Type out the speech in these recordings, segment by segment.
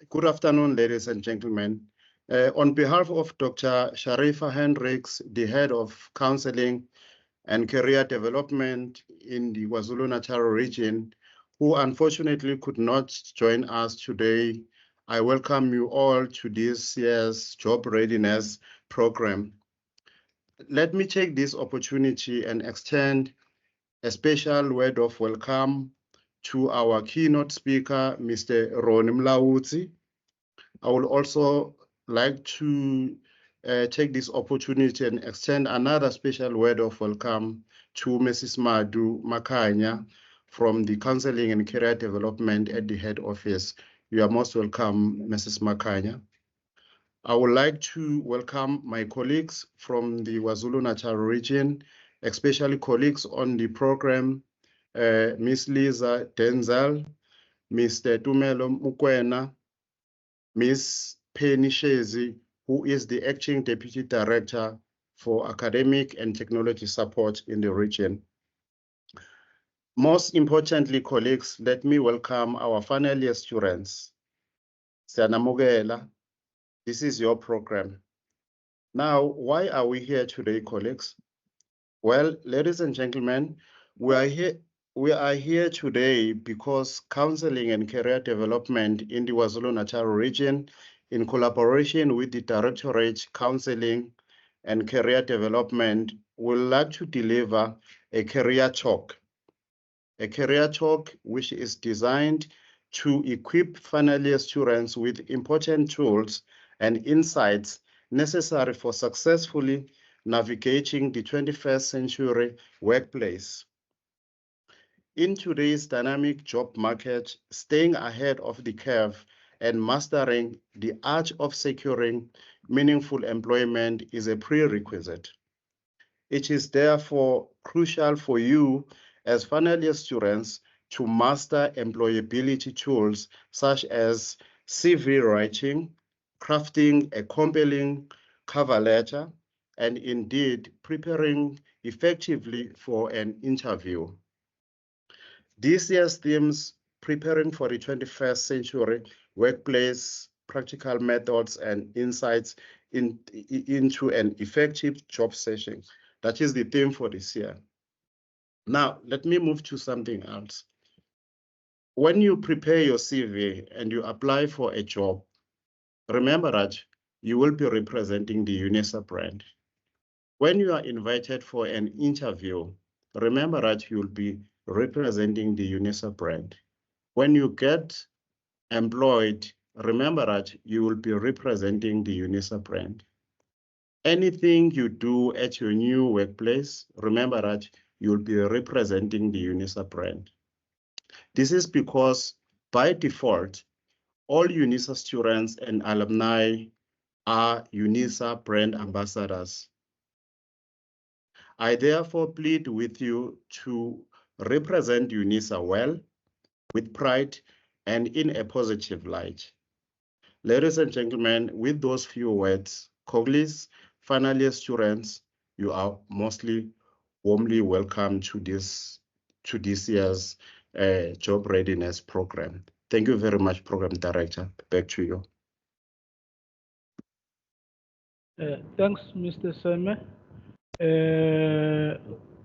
Good afternoon, ladies and gentlemen. On behalf of Dr. Sharifa Hendricks, the head of counseling and career development in the KwaZulu-Natal region, who unfortunately could not join us today, I welcome you all to this year's job readiness program. Let me take this opportunity and extend a special word of welcome to our keynote speaker, Mr. Ronnie Mulaudzi. I would also like to take this opportunity and extend another special word of welcome to Mrs. Madu Makanya from the Counseling and Career Development at the head office. You are most welcome, Mrs. Makanya. I would like to welcome my colleagues from the KwaZulu-Natal region, especially colleagues on the program, Ms. Lisa Denzel, Mr. Tumelo Mukwena, Ms. Penny Shezi, who is the Acting Deputy Director for Academic and Technology Support in the region. Most importantly, colleagues, let me welcome our final year students. Siyanamukela, this is your program. Now, why are we here today, colleagues? Well, ladies and gentlemen, we are here today because counseling and career development in the KwaZulu-Natal region, in collaboration with the Directorate Counseling and Career Development, would like to deliver a career talk which is designed to equip final year students with important tools and insights necessary for successfully navigating the 21st century workplace. In today's dynamic job market, staying ahead of the curve and mastering the art of securing meaningful employment is a prerequisite. It is therefore crucial for you as final year students to master employability tools such as CV writing, crafting a compelling cover letter, and indeed preparing effectively for an interview. This year's themes, preparing for the 21st century workplace, practical methods and insights into an effective job session. That is the theme for this year. Now, let me move to something else. When you prepare your CV and you apply for a job, remember that you will be representing the Unisa brand. When you are invited for an interview, remember that you will be representing the Unisa brand. When you get employed, remember that you will be representing the Unisa brand. Anything you do at your new workplace, remember that you'll be representing the Unisa brand. This is because by default, all Unisa students and alumni are Unisa brand ambassadors. I therefore plead with you to represent Unisa well, with pride, and in a positive light. Ladies and gentlemen, with those few words, colleagues, final year students, you are mostly warmly welcome to this year's job readiness program. Thank you very much, Program Director. Back to you. Thanks, Mr. Seme.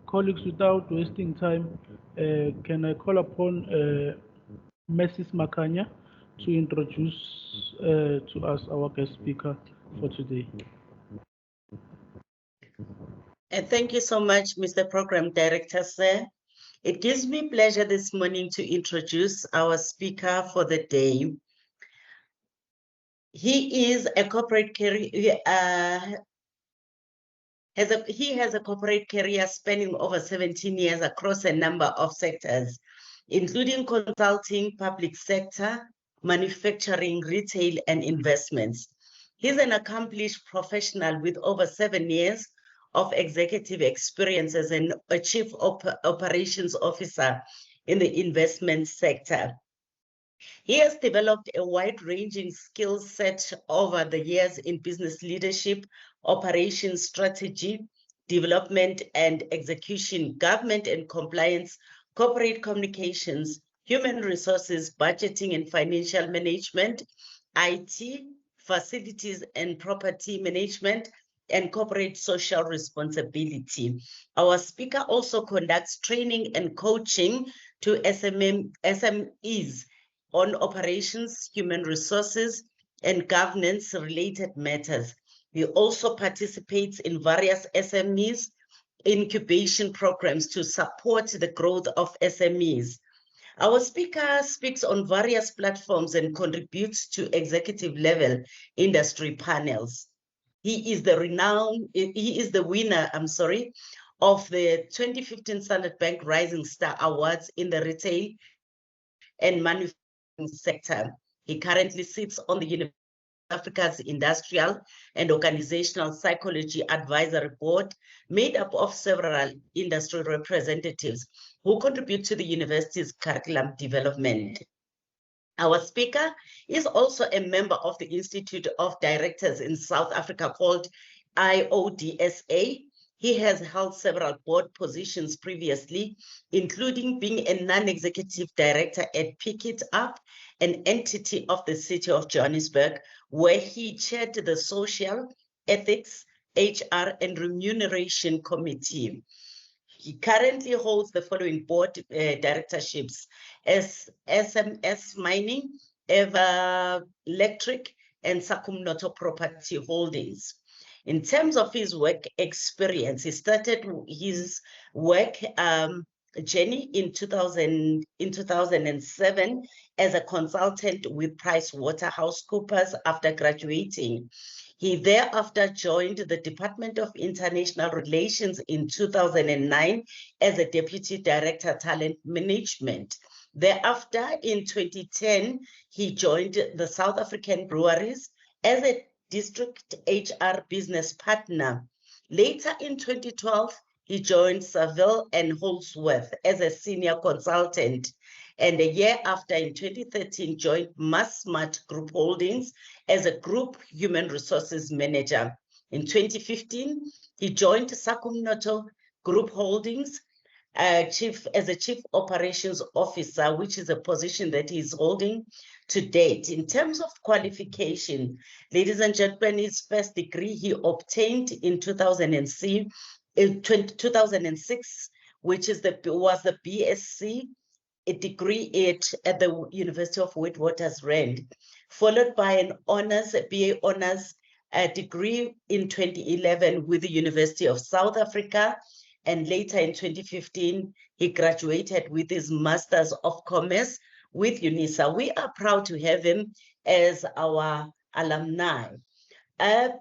Colleagues, without wasting time, can I call upon Mrs. Makanya to introduce to us our guest speaker for today? Thank you so much, Mr. Program Director, sir. It gives me pleasure this morning to introduce our speaker for the day. He is a corporate career. He has a corporate career spanning over 17 years across a number of sectors, including consulting, public sector, manufacturing, retail, and investments. He's an accomplished professional with over 7 years of executive experience as a chief operations officer in the investment sector. He has developed a wide-ranging skill set over the years in business leadership, operations strategy, development and execution, government and compliance, corporate communications, human resources, budgeting and financial management, IT, facilities and property management, and corporate social responsibility. Our speaker also conducts training and coaching to SMEs on operations, human resources, and governance-related matters. He also participates in various SMEs incubation programs to support the growth of SMEs. Our speaker speaks on various platforms and contributes to executive level industry panels. He is the winner, of the 2015 Standard Bank Rising Star Awards in the retail and manufacturing sector. He currently sits on the University of Africa's Industrial and Organizational Psychology Advisory Board, made up of several industry representatives who contribute to the university's curriculum development. Our speaker is also a member of the Institute of Directors in South Africa called IODSA. He has held several board positions previously, including being a non-executive director at Pick It Up, an entity of the City of Johannesburg, where he chaired the Social, Ethics, HR, and Remuneration Committee. He currently holds the following board directorships: as SMS Mining, Eva Electric, and Sakumnoto Property Holdings. In terms of his work experience, he started his work journey in 2007 as a consultant with PricewaterhouseCoopers after graduating. He thereafter joined the Department of International Relations in 2009 as a Deputy Director, Talent Management. Thereafter, in 2010, he joined the South African Breweries as a District HR Business Partner. Later in 2012, he joined Saville and Holdsworth as a Senior Consultant. And a year after, in 2013, joined Massmart Group Holdings as a Group Human Resources Manager. In 2015, he joined Sakumnoto Group Holdings as a Chief Operations Officer, which is a position that he's holding to date. In terms of qualification, ladies and gentlemen, his first degree he obtained in 2006, which was the BSc, a degree at the University of Witwatersrand, followed by an BA honors degree in 2011 with the University of South Africa, and later in 2015, he graduated with his Masters of Commerce with Unisa. We are proud to have him as our alumni.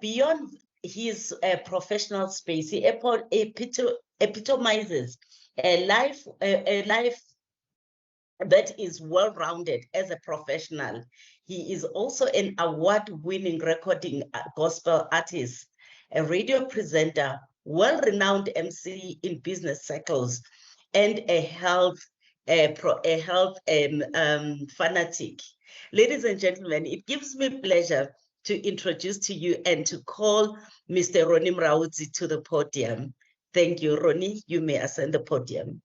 Beyond his professional space, he epitomizes a life that is well-rounded as a professional. He is also an award-winning recording gospel artist, a radio presenter, well-renowned MC in business circles, and a health fanatic. Ladies and gentlemen, it gives me pleasure to introduce to you and to call Mr. Ronnie Mulaudzi to the podium. Thank you, Ronnie. You may ascend the podium.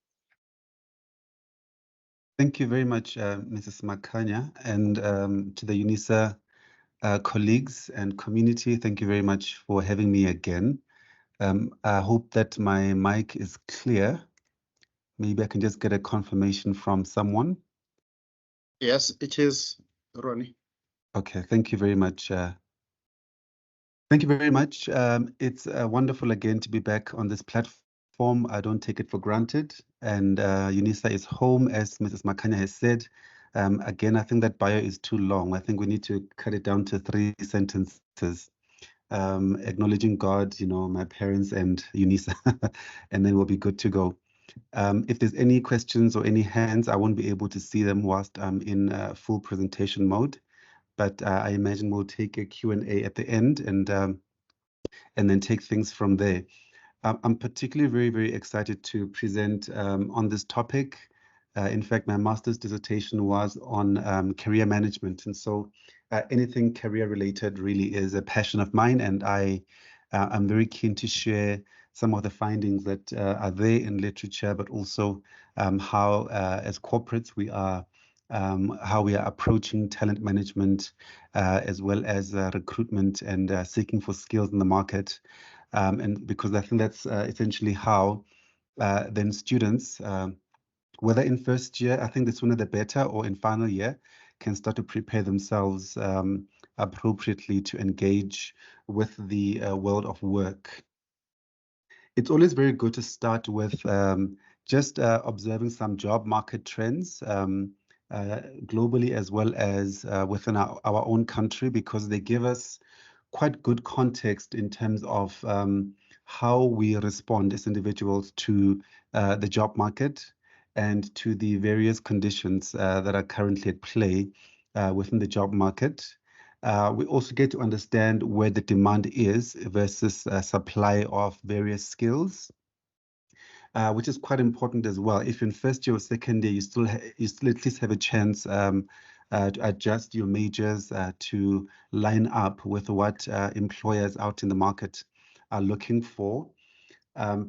Thank you very much, Mrs. Makanya, and to the Unisa colleagues and community. Thank you very much for having me again. I hope that my mic is clear. Maybe I can just get a confirmation from someone. Yes, it is, Ronnie. Okay, thank you very much. Thank you very much. It's wonderful again to be back on this platform. I don't take it for granted. And Unisa is home, as Mrs. Makanya has said. Again, I think that bio is too long. I think we need to cut it down to 3 sentences. Acknowledging God, you know, my parents and Unisa, and then we'll be good to go. If there's any questions or any hands, I won't be able to see them whilst I'm in full presentation mode. But I imagine we'll take a Q&A at the end and then take things from there. I'm particularly very, very excited to present on this topic. In fact, my master's dissertation was on career management. And so anything career related really is a passion of mine. And I'm very keen to share some of the findings that are there in literature, but also how as corporates we are how we are approaching talent management, as well as recruitment and seeking for skills in the market. And because I think that's essentially how then students, whether in first year, I think the sooner the better, or in final year, can start to prepare themselves appropriately to engage with the world of work. It's always very good to start with just observing some job market trends globally, as well as within our own country, because they give us quite good context in terms of how we respond as individuals to the job market and to the various conditions that are currently at play within the job market. We also get to understand where the demand is versus supply of various skills, which is quite important as well. If in first year or second year, you still at least have a chance to adjust your majors to line up with what employers out in the market are looking for.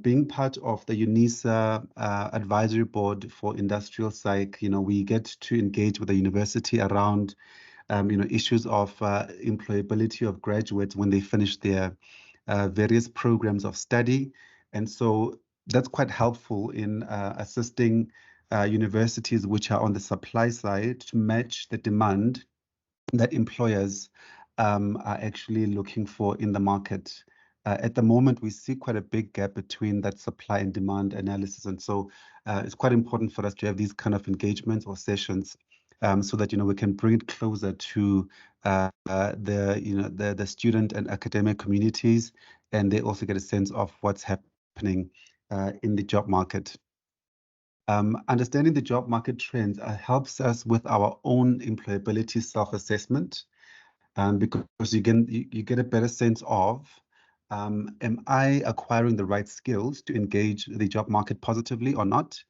Being part of the Unisa advisory board for industrial psych, we get to engage with the university around issues of employability of graduates when they finish their various programs of study. And so that's quite helpful in assisting universities which are on the supply side to match the demand that employers are actually looking for in the market. At the moment, we see quite a big gap between that supply and demand analysis. And so it's quite important for us to have these kind of engagements or sessions so that we can bring it closer to the student and academic communities, and they also get a sense of what's happening in the job market. Understanding the job market trends helps us with our own employability self-assessment, because you get a better sense of, am I acquiring the right skills to engage the job market positively or not?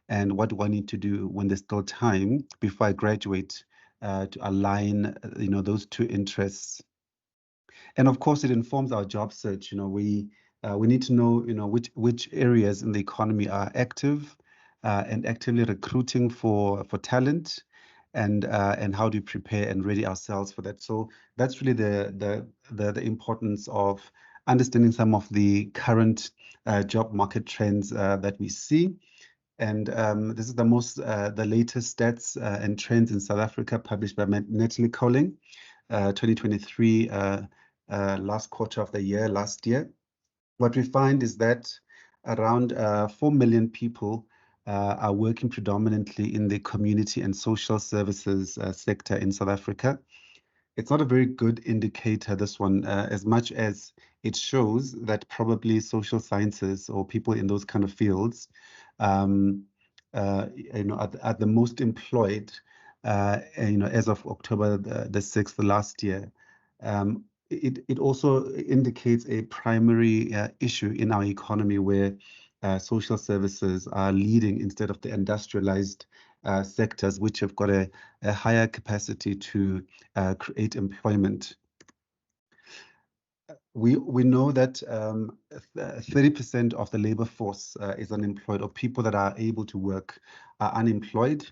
And what do I need to do when there's still time before I graduate to align those two interests? And of course, it informs our job search. We need to know which areas in the economy are active and actively recruiting for talent, and how do we prepare and ready ourselves for that. So that's really the importance of understanding some of the current job market trends that we see. And this is the latest stats and trends in South Africa, published by Natalie Counselling, 2023, last quarter of the year, last year. What we find is that around 4 million people are working predominantly in the community and social services sector in South Africa. It's not a very good indicator, this one, as much as it shows that probably social sciences or people in those kind of fields are the most employed, as of October the 6th last year. It also indicates a primary issue in our economy where social services are leading instead of the industrialized sectors, which have got a higher capacity to create employment. We know that 30% of the labor force is unemployed, or people that are able to work are unemployed.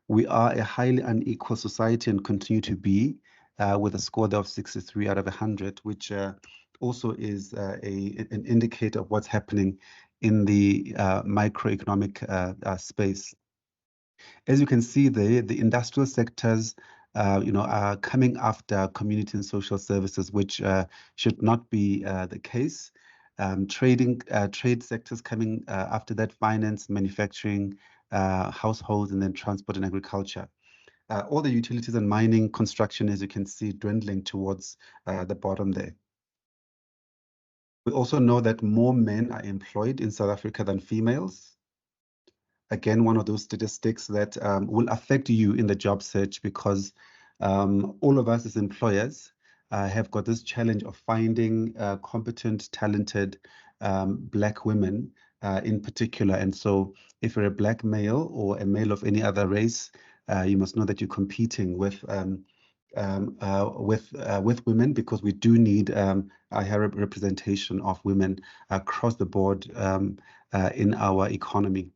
We are a highly unequal society and continue to be, with a score of 63 out of 100, which also is an indicator of what's happening in the microeconomic space. As you can see there, the industrial sectors are coming after community and social services, which should not be the case. Trade sectors coming after that, finance, manufacturing, households, and then transport and agriculture. All the utilities and mining, construction, as you can see, dwindling towards the bottom there. We also know that more men are employed in South Africa than females. Again, one of those statistics that will affect you in the job search, because all of us as employers have got this challenge of finding competent, talented Black women in particular. And so if you're a Black male or a male of any other race, you must know that you're competing with women, because we do need a higher representation of women across the board in our economy.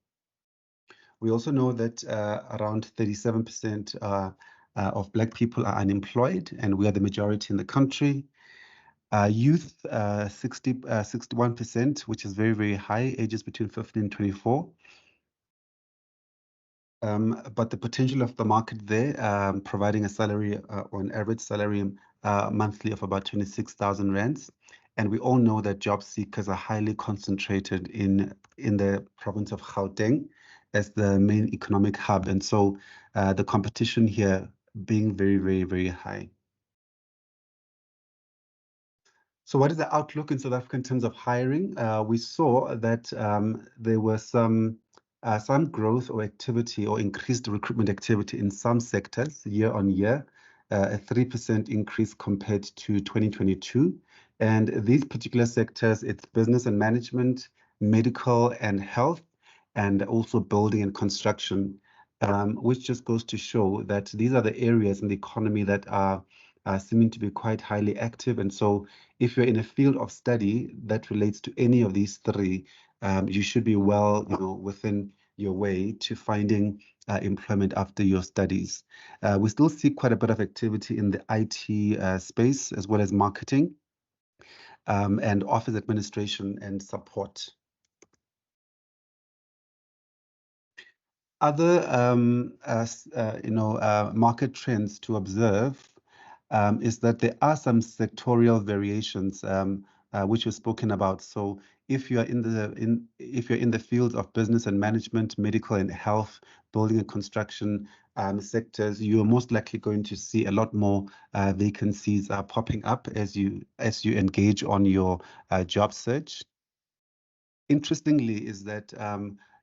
We also know that around 37% of Black people are unemployed, and we are the majority in the country. Youth, 61%, which is very, very high, ages between 15 and 24. But the potential of the market there, providing a salary or an average salary monthly of about 26,000 rands. And we all know that job seekers are highly concentrated in the province of Gauteng as the main economic hub. And so the competition here being very, very, very high. So what is the outlook in South Africa in terms of hiring? We saw that there were some growth or activity or increased recruitment activity in some sectors year on year, a 3% increase compared to 2022. And these particular sectors, it's business and management, medical and health, and also building and construction, which just goes to show that these are the areas in the economy that are seeming to be quite highly active. And so if you're in a field of study that relates to any of these three, you should be well, within your way to finding employment after your studies. We still see quite a bit of activity in the IT space, as well as marketing and office administration and support. Other, market trends to observe is that there are some sectorial variations which we've spoken about. So if you're in the field of business and management, medical and health, building and construction sectors, you're most likely going to see a lot more vacancies popping up as you engage on your job search. Interestingly, is that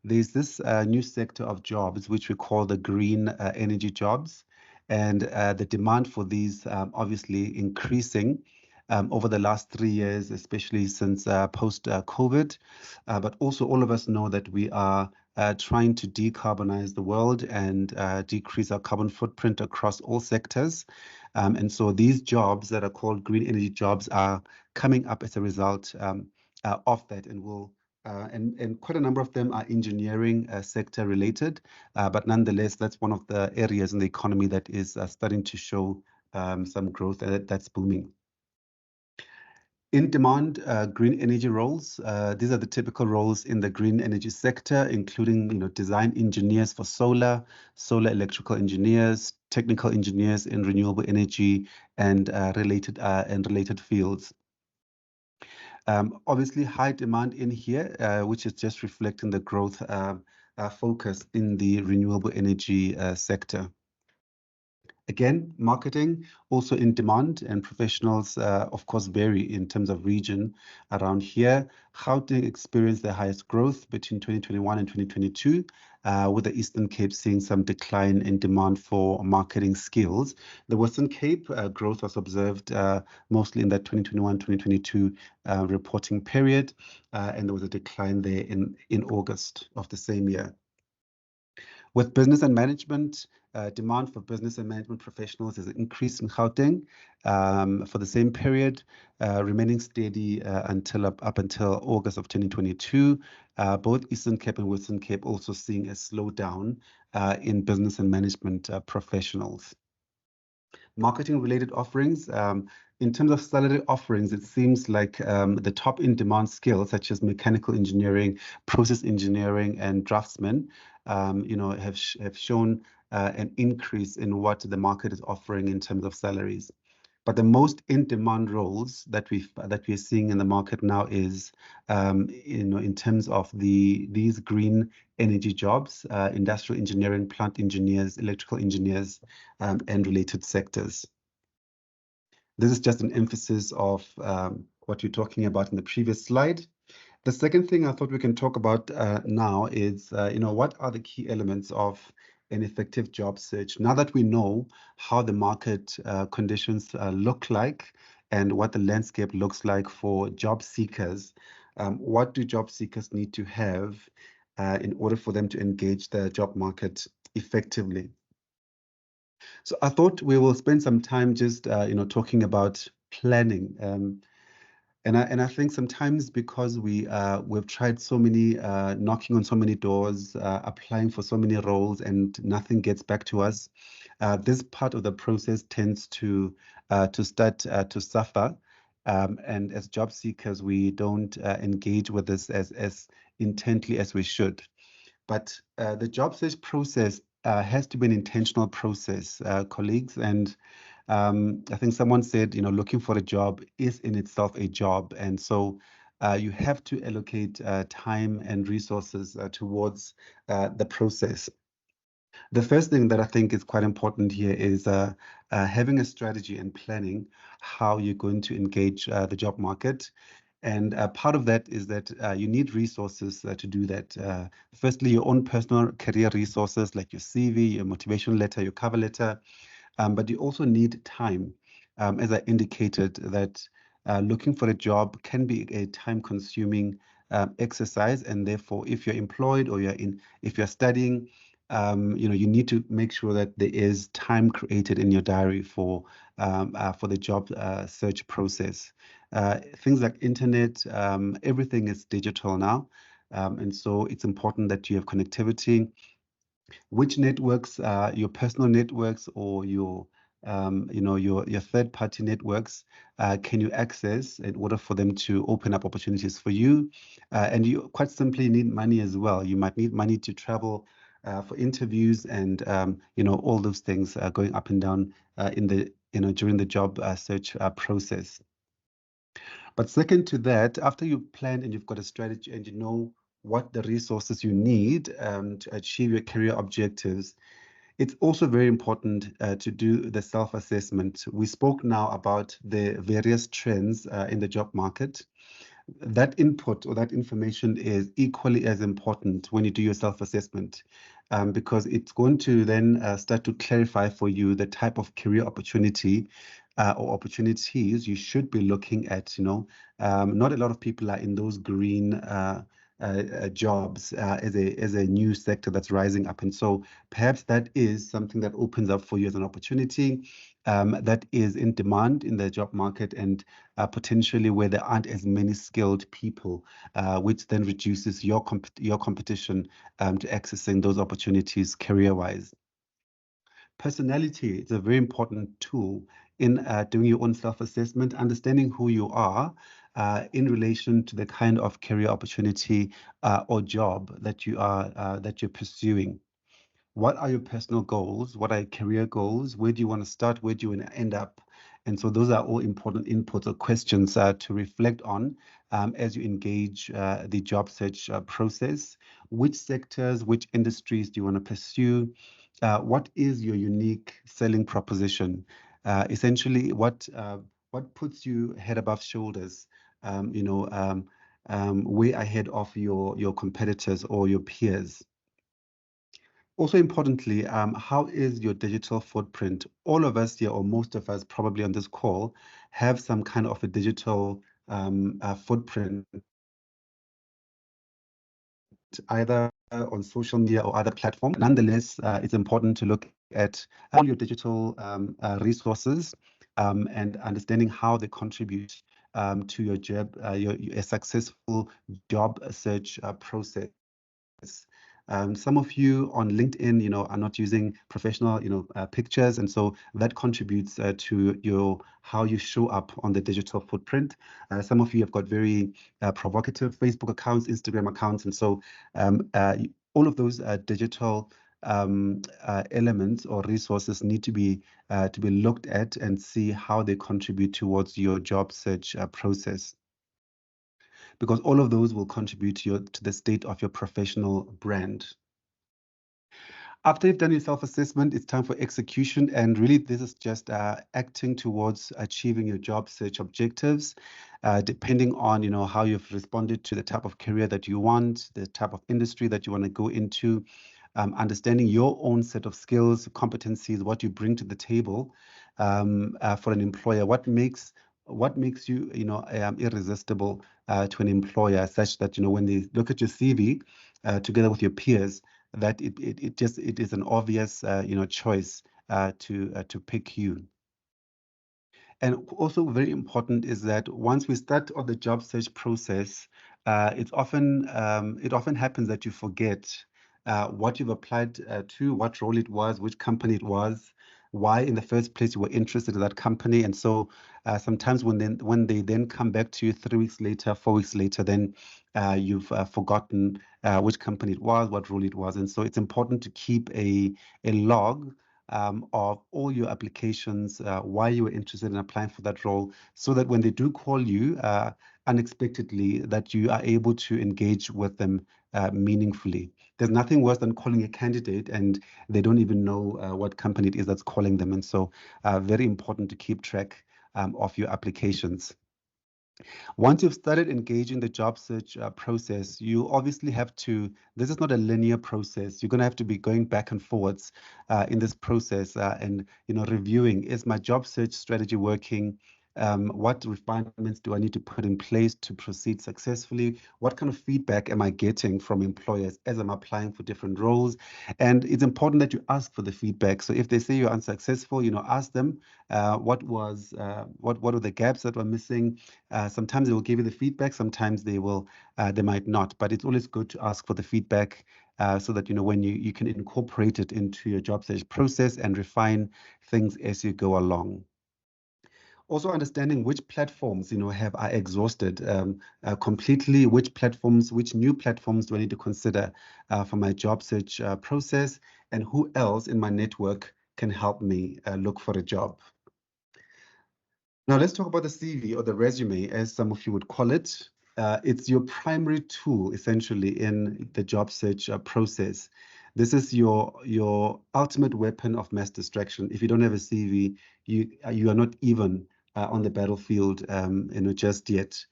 there's this new sector of jobs which we call the green energy jobs, and the demand for these obviously increasing over the last 3 years, especially since post-COVID. But also all of us know that we are trying to decarbonize the world and decrease our carbon footprint across all sectors. And so these jobs that are called green energy jobs are coming up as a result of that, and will and quite a number of them are engineering sector related, but nonetheless, that's one of the areas in the economy that is starting to show some growth that's booming. In demand, green energy roles. These are the typical roles in the green energy sector, including design engineers for solar electrical engineers, technical engineers in renewable energy, and related fields. Obviously, high demand in here, which is just reflecting the growth focus in the renewable energy sector. Again, marketing also in demand, and professionals, of course, vary in terms of region around here. Gauteng experienced the highest growth between 2021 and 2022, with the Eastern Cape seeing some decline in demand for marketing skills. The Western Cape growth was observed mostly in that 2021-2022 reporting period, and there was a decline there in August of the same year. With business and management, demand for business and management professionals has increased in Gauteng for the same period, remaining steady up until August of 2022. Both Eastern Cape and Western Cape also seeing a slowdown in business and management professionals. Marketing-related offerings. In terms of salary offerings, it seems like the top in-demand skills such as mechanical engineering, process engineering, and draftsmen, have shown an increase in what the market is offering in terms of salaries. But the most in-demand roles that we're seeing in the market now is, in terms of these green energy jobs, industrial engineering, plant engineers, electrical engineers, and related sectors. This is just an emphasis of what you're talking about in the previous slide. The second thing I thought we can talk about now is, what are the key elements of an effective job search? Now that we know how the market conditions look like and what the landscape looks like for job seekers, what do job seekers need to have in order for them to engage the job market effectively? So I thought we will spend some time just, talking about planning. And I think sometimes because we've tried so many knocking on so many doors, applying for so many roles, and nothing gets back to us, this part of the process tends to start to suffer. And as job seekers, we don't engage with this as intently as we should. But the job search process has to be an intentional process, colleagues. And I think someone said, looking for a job is in itself a job. And so you have to allocate time and resources towards the process. The first thing that I think is quite important here is having a strategy and planning how you're going to engage the job market. And part of that is that you need resources to do that. Firstly, your own personal career resources like your CV, your motivation letter, your cover letter, but you also need time. As I indicated, that looking for a job can be a time-consuming exercise, and therefore, if you're employed or if you're studying, you need to make sure that there is time created in your diary for the job search process. Things like internet, everything is digital now, and so it's important that you have connectivity. Which networks, your personal networks or your third-party networks, can you access in order for them to open up opportunities for you? And you quite simply need money as well. You might need money to travel for interviews and all those things going up and down during the job search process. But second to that, after you've planned and you've got a strategy and you know what the resources you need to achieve your career objectives, it's also very important to do the self-assessment. We spoke now about the various trends in the job market. That input or that information is equally as important when you do your self-assessment, because it's going to then start to clarify for you the type of career opportunity or opportunities you should be looking at. Not a lot of people are in those green jobs as a new sector that's rising up, and so perhaps that is something that opens up for you as an opportunity that is in demand in the job market, and potentially where there aren't as many skilled people, which then reduces your competition to accessing those opportunities career-wise. Personality is a very important tool in doing your own self-assessment, understanding who you are in relation to the kind of career opportunity or job that you're pursuing. What are your personal goals? What are your career goals? Where do you want to start? Where do you want to end up? And so those are all important inputs or questions to reflect on as you engage the job search process. Which sectors, which industries do you want to pursue? What is your unique selling proposition? Essentially, what puts you head above shoulders, way ahead of your competitors or your peers? Also importantly, how is your digital footprint? All of us here, or most of us probably on this call, have some kind of a digital footprint, either on social media or other platforms. Nonetheless, it's important to look at all your digital resources and understanding how they contribute to your job, a successful job search process. Some of you on LinkedIn, are not using professional, pictures, and so that contributes to how you show up on the digital footprint. Some of you have got very provocative Facebook accounts, Instagram accounts, and so all of those digital elements or resources need to be looked at and see how they contribute towards your job search process, because all of those will contribute to the state of your professional brand. After you've done your self-assessment, it's time for execution. And really, this is just acting towards achieving your job search objectives, depending on, how you've responded to the type of career that you want, the type of industry that you want to go into, understanding your own set of skills, competencies, what you bring to the table for an employer. What makes you, irresistible to an employer, such that, when they look at your CV together with your peers, that it is an obvious choice to pick you. And also very important is that once we start on the job search process, it often happens that you forget what you've applied to, what role it was, which company it was, why in the first place you were interested in that company. And so sometimes when they then come back to you 3 weeks later, 4 weeks later, then you've forgotten which company it was, what role it was. And so it's important to keep a log of all your applications, why you were interested in applying for that role, so that when they do call you unexpectedly, that you are able to engage with them meaningfully. There's nothing worse than calling a candidate and they don't even know what company it is that's calling them. And so very important to keep track of your applications. Once you've started engaging the job search process, you obviously have to, this is not a linear process. You're going to have to be going back and forwards in this process and reviewing, is my job search strategy working? What refinements do I need to put in place to proceed successfully? What kind of feedback am I getting from employers as I'm applying for different roles? And it's important that you ask for the feedback. So if they say you're unsuccessful, ask them what were the gaps that were missing. Sometimes they will give you the feedback, sometimes they might not, but it's always good to ask for the feedback so that when you can incorporate it into your job search process and refine things as you go along. Also understanding which platforms have I exhausted completely, which new platforms do I need to consider for my job search process, and who else in my network can help me look for a job. Now let's talk about the CV, or the resume, as some of you would call it. It's your primary tool, essentially, in the job search process. This is your ultimate weapon of mass distraction. If you don't have a CV, you are not even on the battlefield, just yet.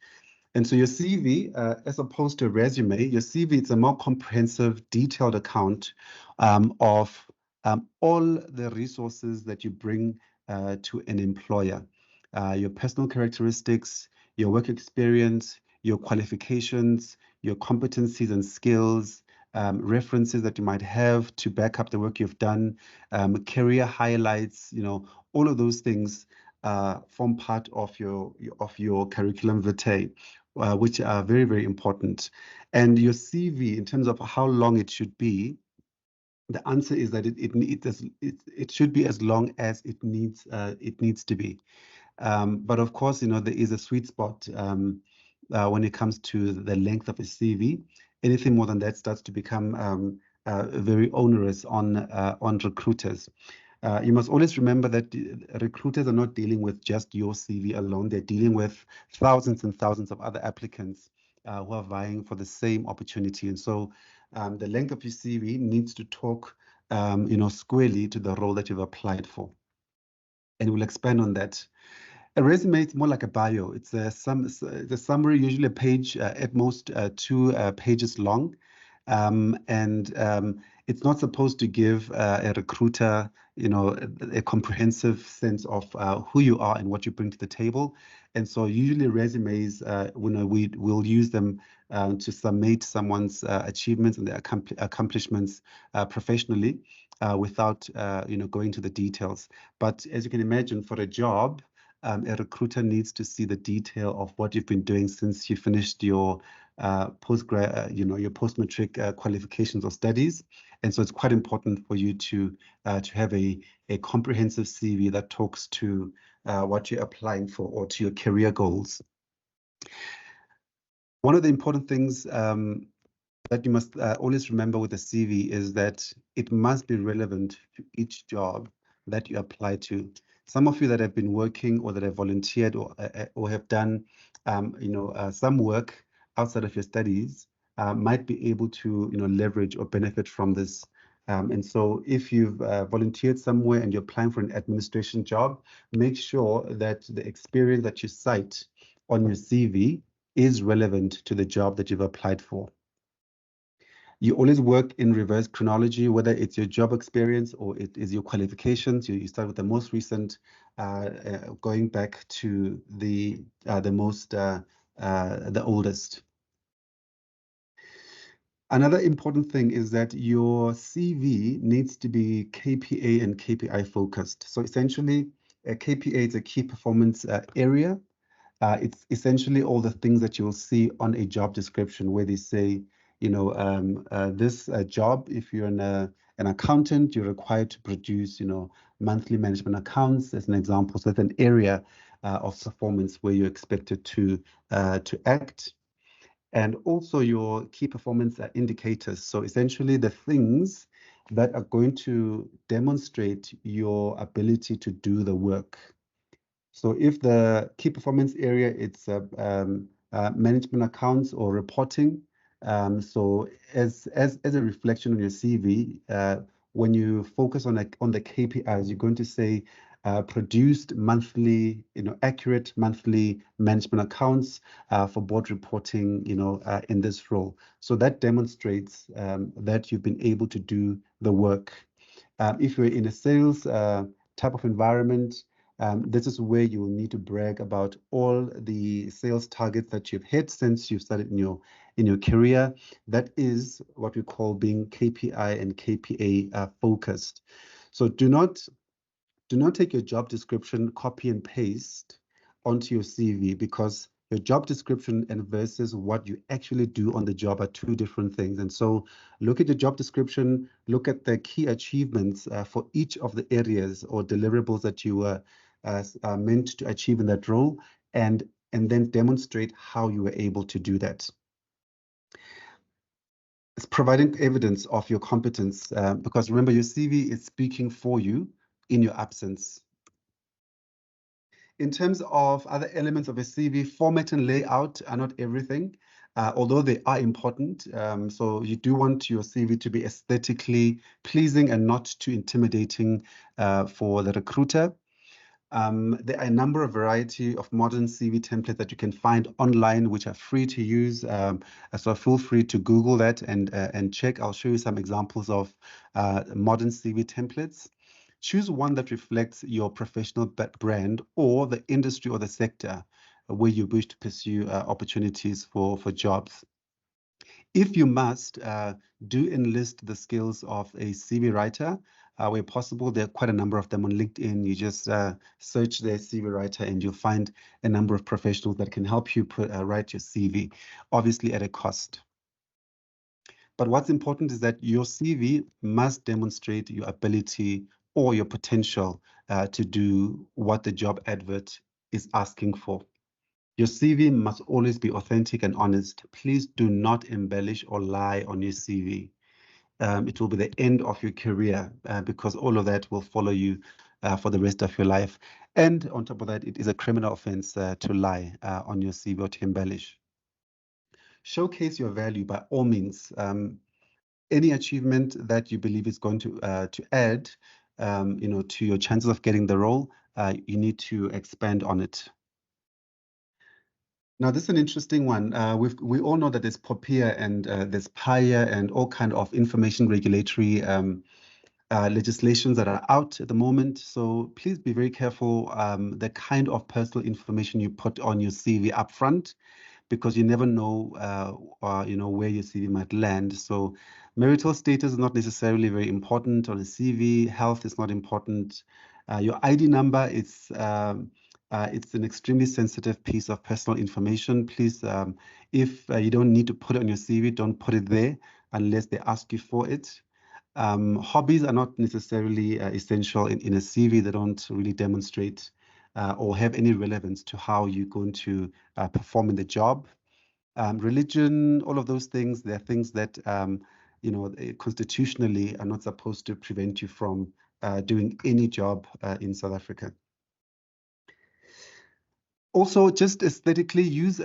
And so your CV, as opposed to a resume, your CV is a more comprehensive, detailed account of all the resources that you bring to an employer. Your personal characteristics, your work experience, your qualifications, your competencies and skills, references that you might have to back up the work you've done, career highlights, all of those things form part of your curriculum vitae, which are very, very important. And your CV, in terms of how long it should be, the answer is that it should be as long as it needs to be. But of course, there is a sweet spot when it comes to the length of a CV. Anything more than that starts to become very onerous on recruiters. You must always remember that recruiters are not dealing with just your CV alone. They're dealing with thousands and thousands of other applicants who are vying for the same opportunity. And so the length of your CV needs to talk squarely to the role that you've applied for. And we'll expand on that. A resume is more like a bio. It's a summary, usually a page, at most 2 pages long. It's not supposed to give a recruiter, a comprehensive sense of who you are and what you bring to the table. And so usually resumes, we will use them to summate someone's achievements and their accomplishments professionally without, going to the details. But as you can imagine, for a job, a recruiter needs to see the detail of what you've been doing since you finished your your post-matric qualifications or studies. And so it's quite important for you to have a comprehensive CV that talks to what you're applying for or to your career goals. One of the important things that you must always remember with a CV is that it must be relevant to each job that you apply to. Some of you that have been working or that have volunteered or have done some work outside of your studies might be able to leverage or benefit from this. And so if you've volunteered somewhere and you're applying for an administration job, make sure that the experience that you cite on your CV is relevant to the job that you've applied for. You always work in reverse chronology, whether it's your job experience or it is your qualifications. You start with the most recent, going back to the oldest. Another important thing is that your CV needs to be KPA and KPI focused. So essentially, A KPA is a key performance area. It's essentially all the things that you'll see on a job description where they say, you know, this job, if you're an accountant, you're required to produce, you know, monthly management accounts as an example. So it's an area of performance where you're expected to act. And also your key performance indicators. So essentially the things that are going to demonstrate your ability to do the work. So if the key performance area, it's management accounts or reporting. So as a reflection on your CV, when you focus on the KPIs, you're going to say produced monthly, you know, accurate monthly management accounts for board reporting, you know, in this role. So that demonstrates that you've been able to do the work. If you're in a sales type of environment, this is where you will need to brag about all the sales targets that you've hit since you've started in your career. That is what we call being KPI and KPA focused. So do not take your job description, copy and paste onto your CV, because your job description and versus what you actually do on the job are two different things. And so look at your job description, look at the key achievements for each of the areas or deliverables that you were meant to achieve in that role, and then demonstrate how you were able to do that. It's providing evidence of your competence, because remember, your CV is speaking for you in your absence. In terms of other elements of a CV, format and layout are not everything, although they are important. So you do want your CV to be aesthetically pleasing and not too intimidating for the recruiter. There are a number of variety of modern CV templates that you can find online, which are free to use. So feel free to Google that and check. I'll show you some examples of modern CV templates. Choose one that reflects your professional brand or the industry or the sector where you wish to pursue opportunities for jobs. If you must, do enlist the skills of a CV writer. Where possible, there are quite a number of them on LinkedIn. You just search their CV writer and you'll find a number of professionals that can help you write your CV, obviously at a cost. But what's important is that your CV must demonstrate your ability or your potential to do what the job advert is asking for. Your CV must always be authentic and honest. Please do not embellish or lie on your CV. It will be the end of your career because all of that will follow you for the rest of your life. And on top of that, it is a criminal offense to lie on your CV or to embellish. Showcase your value by all means. Any achievement that you believe is going to add, to your chances of getting the role, you need to expand on it. Now, this is an interesting one. We all know that there's POPIA and there's PIA and all kind of information regulatory legislations that are out at the moment. So please be very careful the kind of personal information you put on your CV up front, because you never know, where your CV might land. So marital status is not necessarily very important on a CV. Health is not important. Your ID number is it's an extremely sensitive piece of personal information. Please, if you don't need to put it on your CV, don't put it there unless they ask you for it. Hobbies are not necessarily essential in a CV. They don't really demonstrate or have any relevance to how you're going to perform in the job. Religion, all of those things, they're things that, constitutionally are not supposed to prevent you from doing any job in South Africa. Also, just aesthetically, use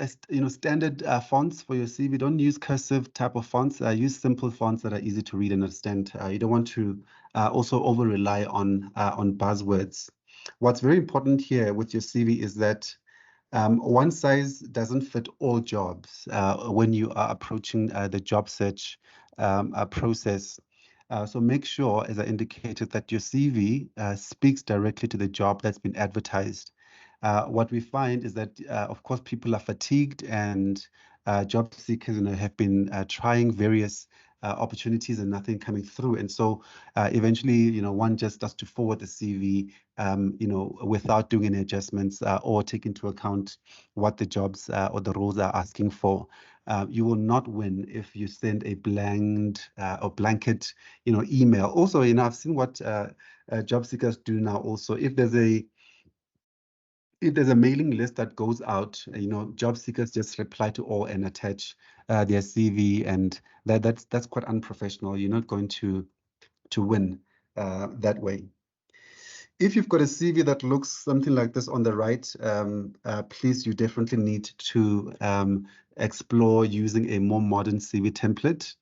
standard fonts for your CV. Don't use cursive type of fonts. Use simple fonts that are easy to read and understand. You don't want to also over rely on buzzwords. What's very important here with your CV is that one size doesn't fit all jobs when you are approaching the job search process. So make sure, as I indicated, that your CV speaks directly to the job that's been advertised. What we find is that, of course, people are fatigued and job seekers have been trying various opportunities and nothing coming through. And so eventually, you know, one just starts to forward the CV, you know, without doing any adjustments or take into account what the jobs or the roles are asking for. You will not win if you send a blanket, you know, email. Also, you know, I've seen what job seekers do now. Also, if there's a mailing list that goes out, you know, job seekers just reply to all and attach their CV, and that's quite unprofessional. You're not going to win that way. If you've got a CV that looks something like this on the right, please, you definitely need to explore using a more modern CV template.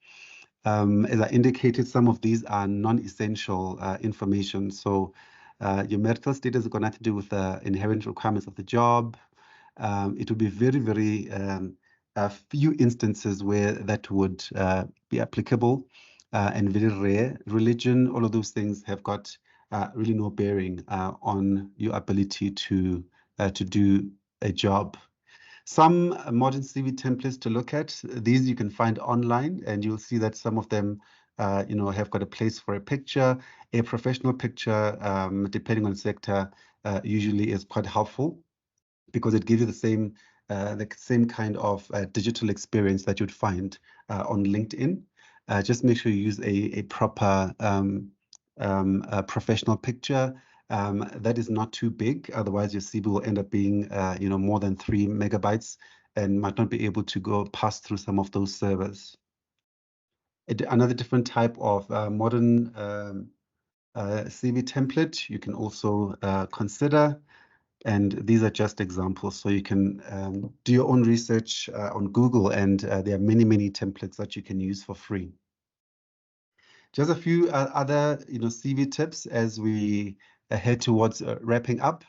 As I indicated, some of these are non-essential information. So your marital status has got nothing to do with the inherent requirements of the job. It would be very, very a few instances where that would be applicable and very rare. Religion, all of those things have got really no bearing on your ability to do a job. Some modern CV templates to look at. These you can find online, and you'll see that some of them, you know, have got a place for a picture. A professional picture, depending on sector, usually is quite helpful because it gives you the same kind of digital experience that you'd find on LinkedIn. Just make sure you use a proper professional picture. That is not too big, otherwise your CV will end up being you know, more than 3 megabytes and might not be able to go pass through some of those servers. Another different type of modern CV template you can also consider, and these are just examples, so you can do your own research on Google, and there are many templates that you can use for free. Just a few other, you know, CV tips as we head towards wrapping up.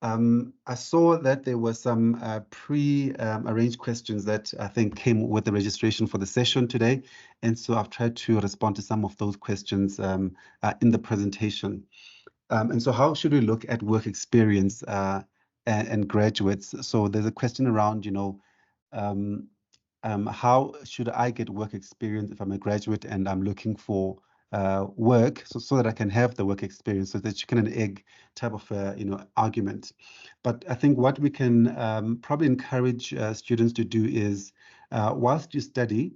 I saw that there were some pre-arranged questions that I think came with the registration for the session today, and so I've tried to respond to some of those questions in the presentation. And so how should we look at work experience and graduates? So there's a question around, you know, how should I get work experience if I'm a graduate and I'm looking for work, so that I can have the work experience, so that chicken and egg type of you know, argument. But I think what we can probably encourage students to do is, whilst you study,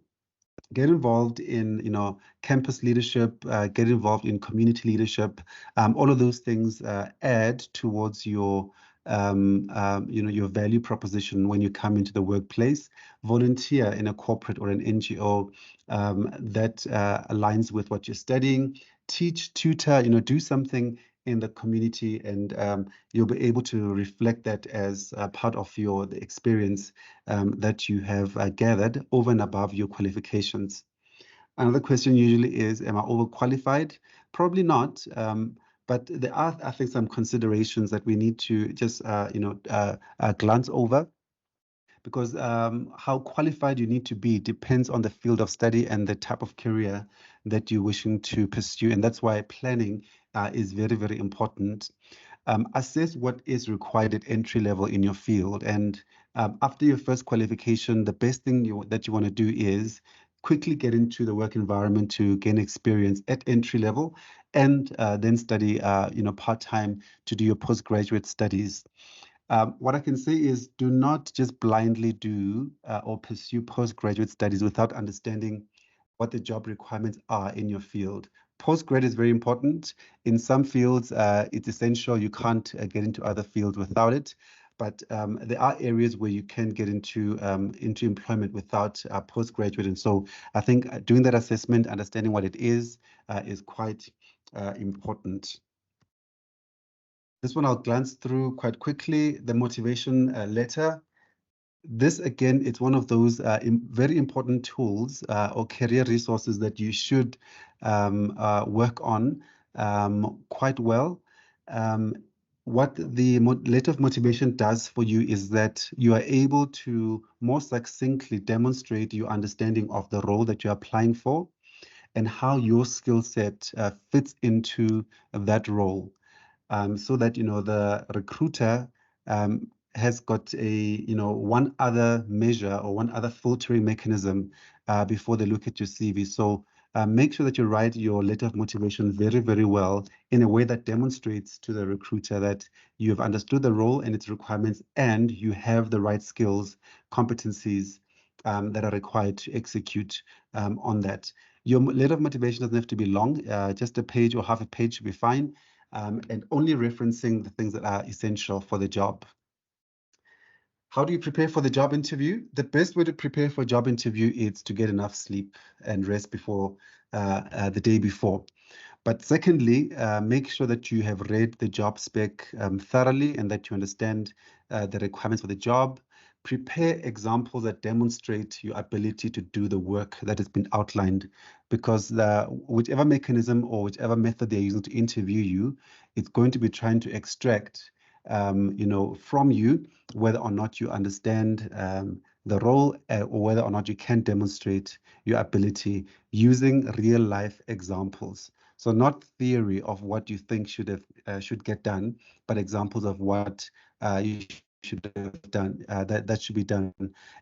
get involved in, you know, campus leadership, get involved in community leadership. All of those things add towards your you know, your value proposition when you come into the workplace. Volunteer in a corporate or an NGO that aligns with what you're studying. Teach, tutor, you know, do something in the community, and you'll be able to reflect that as part of the experience that you have gathered over and above your qualifications. Another question usually is, am I overqualified? Probably not, but there are, I think, some considerations that we need to just you know, glance over, because how qualified you need to be depends on the field of study and the type of career that you're wishing to pursue. And that's why planning is very, very important. Assess what is required at entry level in your field. And after your first qualification, the best thing that you want to do is quickly get into the work environment to gain experience at entry level, and then study you know, part-time to do your postgraduate studies. What I can say is, do not just blindly do or pursue postgraduate studies without understanding what the job requirements are in your field. Postgrad is very important. In some fields, it's essential. You can't get into other fields without it. But there are areas where you can get into employment without postgraduate. And so I think doing that assessment, understanding what it is quite important. This one I'll glance through quite quickly. The motivation letter. This, again, it's one of those very important tools or career resources that you should work on quite well. What the letter of motivation does for you is that you are able to more succinctly demonstrate your understanding of the role that you're applying for and how your skill set fits into that role. So that, you know, the recruiter has got a, you know, one other measure or one other filtering mechanism before they look at your CV. So make sure that you write your letter of motivation very, very well in a way that demonstrates to the recruiter that you have understood the role and its requirements, and you have the right skills, competencies that are required to execute on that. Your letter of motivation doesn't have to be long, just a page or half a page should be fine, and only referencing the things that are essential for the job. How do you prepare for the job interview? The best way to prepare for a job interview is to get enough sleep and rest before the day before. But secondly, make sure that you have read the job spec thoroughly and that you understand the requirements for the job. Prepare examples that demonstrate your ability to do the work that has been outlined, because whichever mechanism or whichever method they're using to interview you, it's going to be trying to extract from you whether or not you understand the role or whether or not you can demonstrate your ability using real life examples. So not theory of what you think should get done, but examples of what you should have done, that should be done.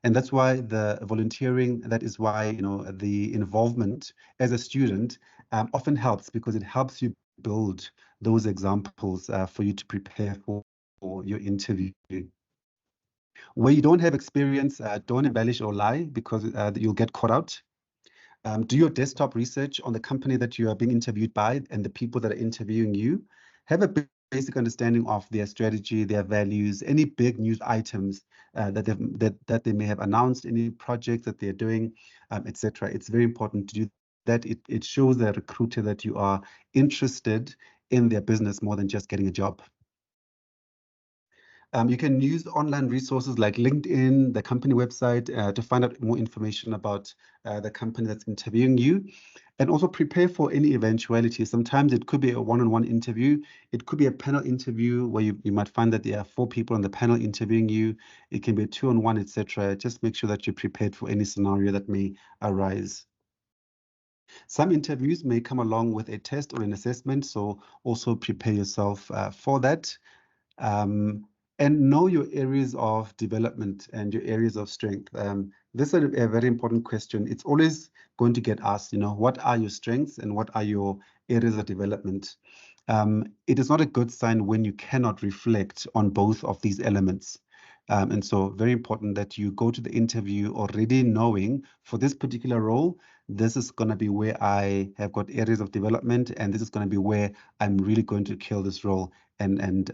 And that's why the volunteering, that is why the involvement as a student often helps, because it helps you build those examples for you to prepare for your interview. Where you don't have experience, don't embellish or lie, because you'll get caught out. Do your desktop research on the company that you are being interviewed by and the people that are interviewing you. Have a basic understanding of their strategy, their values, any big news items that they may have announced, any projects that they're doing, etc. It's very important to do that. It shows the recruiter that you are interested in their business more than just getting a job. You can use online resources like LinkedIn, the company website, to find out more information about the company that's interviewing you, and also prepare for any eventuality. Sometimes it could be a one-on-one interview. It could be a panel interview where you might find that there are 4 people on the panel interviewing you. It can be a 2-on-1, etc. Just make sure that you're prepared for any scenario that may arise. Some interviews may come along with a test or an assessment, so also prepare yourself for that. And know your areas of development and your areas of strength. This is a very important question. It's always going to get asked, what are your strengths and what are your areas of development? It is not a good sign when you cannot reflect on both of these elements. And so very important that you go to the interview already knowing, for this particular role, this is going to be where I have got areas of development, and this is going to be where I'm really going to kill this role and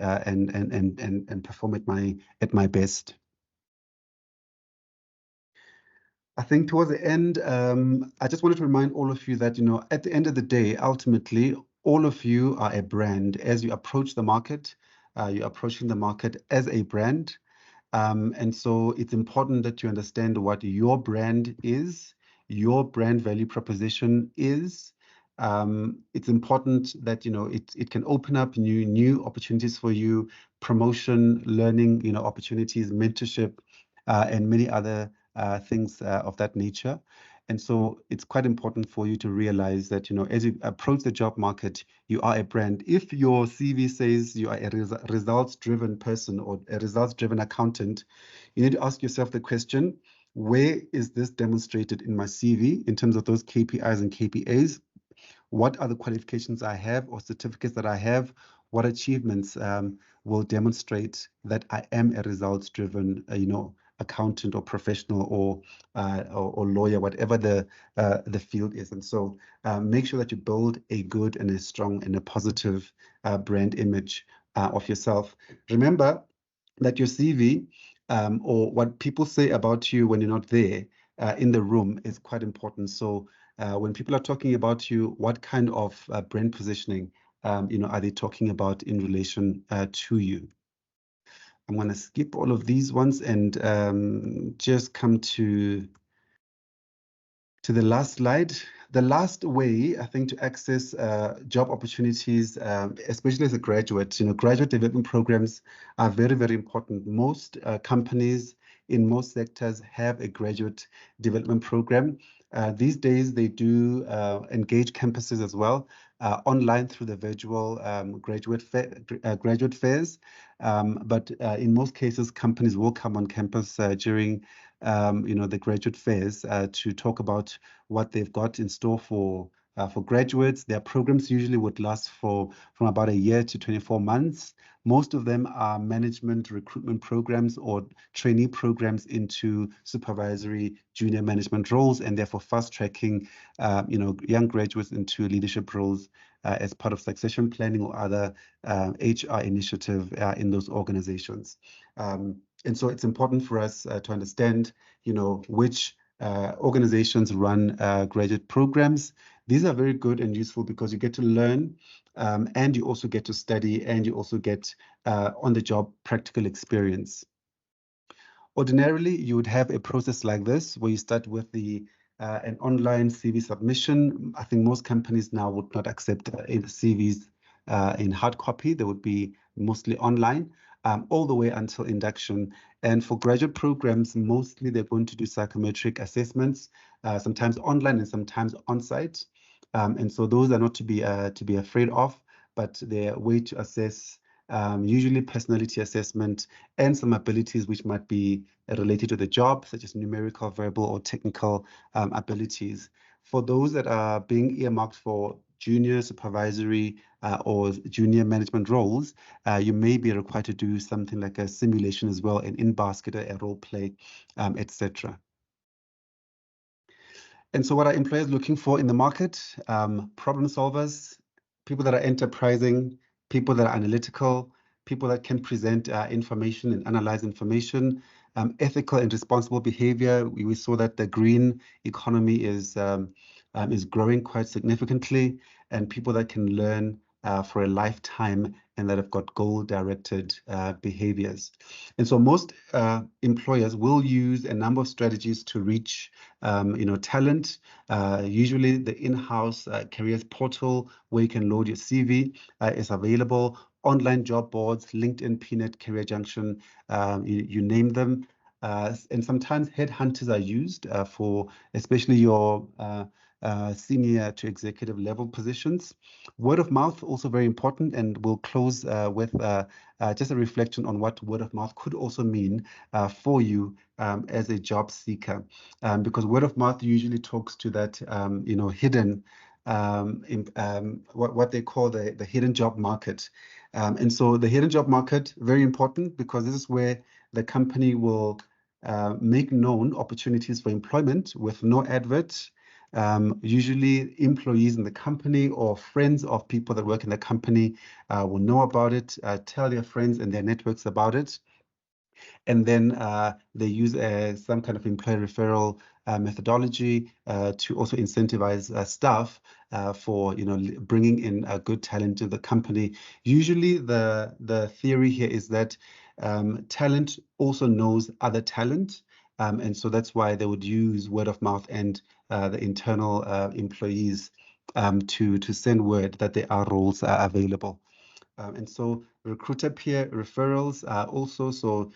perform at my best. I think towards the end, I just wanted to remind all of you that at the end of the day, ultimately, all of you are a brand. As you approach the market, you're approaching the market as a brand. And so it's important that you understand what your brand is, your brand value proposition is. It's important that it can open up new opportunities for you, promotion, learning, opportunities, mentorship, and many other things of that nature. And so it's quite important for you to realize that, as you approach the job market, you are a brand. If your CV says you are a results-driven person or a results-driven accountant, you need to ask yourself the question, where is this demonstrated in my CV in terms of those KPIs and KPAs? What are the qualifications I have or certificates that I have? What achievements will demonstrate that I am a results-driven, accountant or professional or lawyer, whatever the field is. And so make sure that you build a good and a strong and a positive brand image of yourself. Remember that your CV or what people say about you when you're not there in the room is quite important. So when people are talking about you, what kind of brand positioning are they talking about in relation to you? I'm going to skip all of these ones and just come to the last slide. The last way, I think, to access job opportunities, especially as a graduate, graduate development programs are very, very important. Most companies in most sectors have a graduate development program. These days, they do engage campuses as well, online through the virtual graduate fairs. But in most cases, companies will come on campus during the graduate fairs to talk about what they've got in store for graduates. Their programs usually would last from about a year to 24 months. Most of them are management recruitment programs or trainee programs into supervisory junior management roles, and therefore fast-tracking young graduates into leadership roles as part of succession planning or other HR initiative in those organizations. And so it's important for us to understand, which organizations run graduate programs. These are very good and useful because you get to learn and you also get to study and you also get on-the-job practical experience. Ordinarily, you would have a process like this where you start with an online CV submission. I think most companies now would not accept CVs in hard copy. They would be mostly online. All the way until induction. And for graduate programs, mostly they're going to do psychometric assessments, sometimes online and sometimes on-site. And so those are not to be afraid of, but they're a way to assess usually personality assessment and some abilities which might be related to the job, such as numerical, verbal, or technical abilities. For those that are being earmarked for junior supervisory or junior management roles, you may be required to do something like a simulation as well, an in-basket, a role play, etc. And so what are employers looking for in the market? Problem solvers, people that are enterprising, people that are analytical, people that can present information and analyze information, ethical and responsible behavior. We saw that the green economy is growing quite significantly, and people that can learn for a lifetime and that have got goal-directed behaviors. And so most employers will use a number of strategies to reach talent. Usually the in-house careers portal where you can load your CV is available. Online job boards, LinkedIn, Peanut, Career Junction, you name them. And sometimes headhunters are used for especially your senior to executive level positions. Word of mouth also very important, and we'll close with just a reflection on what word of mouth could also mean for you as a job seeker, because word of mouth usually talks to that hidden what they call the hidden job market. And so the hidden job market, very important, because this is where the company will make known opportunities for employment with no advert. Usually employees in the company or friends of people that work in the company will know about it, tell their friends and their networks about it. And then they use some kind of employee referral methodology to also incentivize staff for bringing in good talent to the company. Usually the theory here is that talent also knows other talent. And so that's why they would use word of mouth and the internal employees to send word that there are roles available. And so recruiter peer referrals also. So,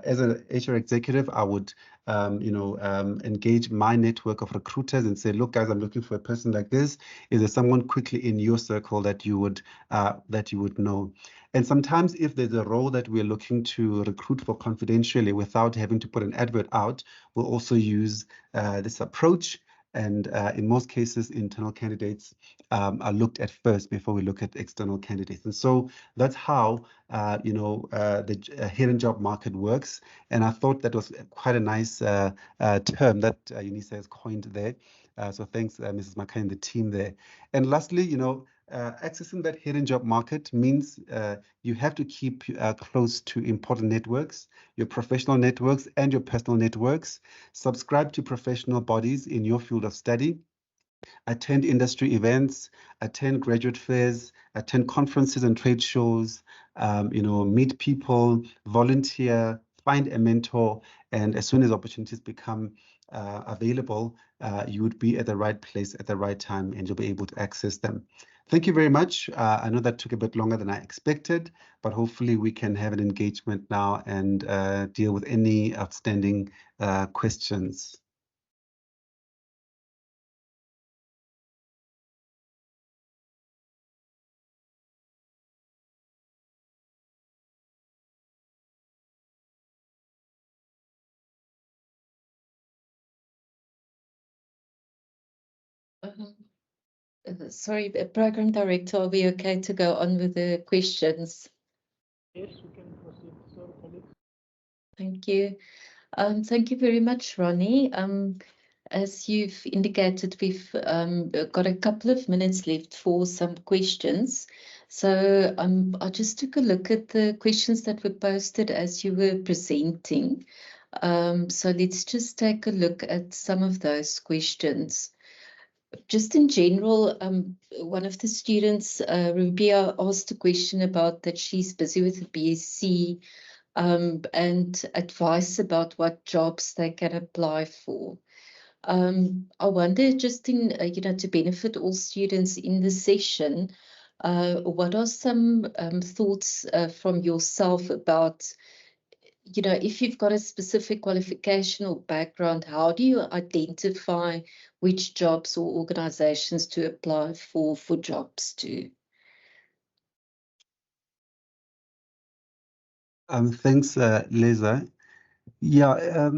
as an HR executive, I would, engage my network of recruiters and say, look, guys, I'm looking for a person like this. Is there someone quickly in your circle that you would know? And sometimes if there's a role that we're looking to recruit for confidentially without having to put an advert out, we'll also use this approach. And in most cases, internal candidates are looked at first before we look at external candidates. And so that's how the hidden job market works. And I thought that was quite a nice term that Unisa has coined there. So thanks, Mrs. Makai and the team there. And lastly, accessing that hidden job market means you have to keep close to important networks, your professional networks and your personal networks. Subscribe to professional bodies in your field of study. Attend industry events, attend graduate fairs, attend conferences and trade shows, meet people, volunteer, find a mentor, and as soon as opportunities become available, you would be at the right place at the right time and you'll be able to access them. Thank you very much. I know that took a bit longer than I expected, but hopefully we can have an engagement now and deal with any outstanding questions. Sorry, Program Director, are we okay to go on with the questions? Yes, we can proceed. Sorry, colleagues. Thank you. Thank you very much, Ronnie. As you've indicated, we've got a couple of minutes left for some questions. So I just took a look at the questions that were posted as you were presenting. So let's just take a look at some of those questions. Just in general, one of the students, Rubia, asked a question about that she's busy with a BSc and advice about what jobs they can apply for. I wonder, just in, to benefit all students in the session, what are some thoughts from yourself about, if you've got a specific qualification or background, how do you identify which jobs or organizations to apply for jobs to? Thanks, Leza. Yeah,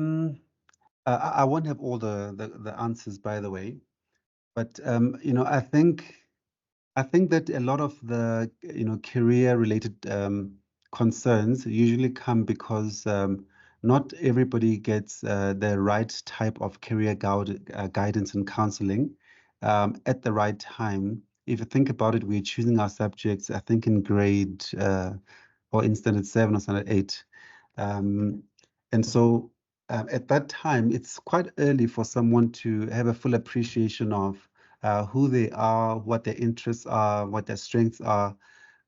I won't have all the answers, by the way, but I think that a lot of the career-related concerns usually come because not everybody gets the right type of career guidance and counseling at the right time. If you think about it, we're choosing our subjects, I think, in grade or in standard 7 or standard 8. And so at that time, it's quite early for someone to have a full appreciation of who they are, what their interests are, what their strengths are.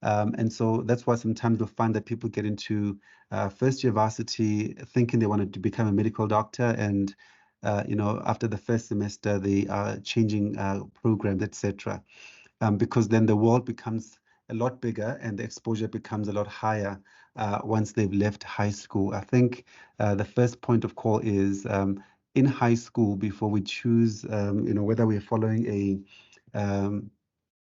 And so that's why sometimes you'll find that people get into first year varsity thinking they wanted to become a medical doctor. And, after the first semester, they are changing programs, etc. Because then the world becomes a lot bigger and the exposure becomes a lot higher once they've left high school. I think the first point of call is in high school, before we choose, whether we're following a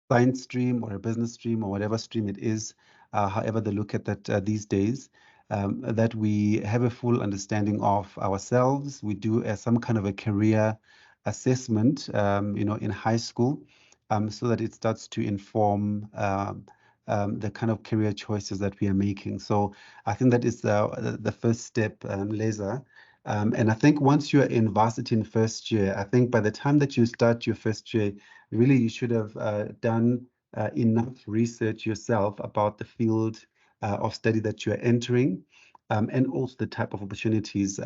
science stream or a business stream or whatever stream it is, however they look at that these days, that we have a full understanding of ourselves. We do some kind of a career assessment, in high school, so that it starts to inform the kind of career choices that we are making. So I think that is the first step, Leza. And I think once you're in varsity in first year, I think by the time that you start your first year, really you should have done enough research yourself about the field of study that you're entering, and also the type of opportunities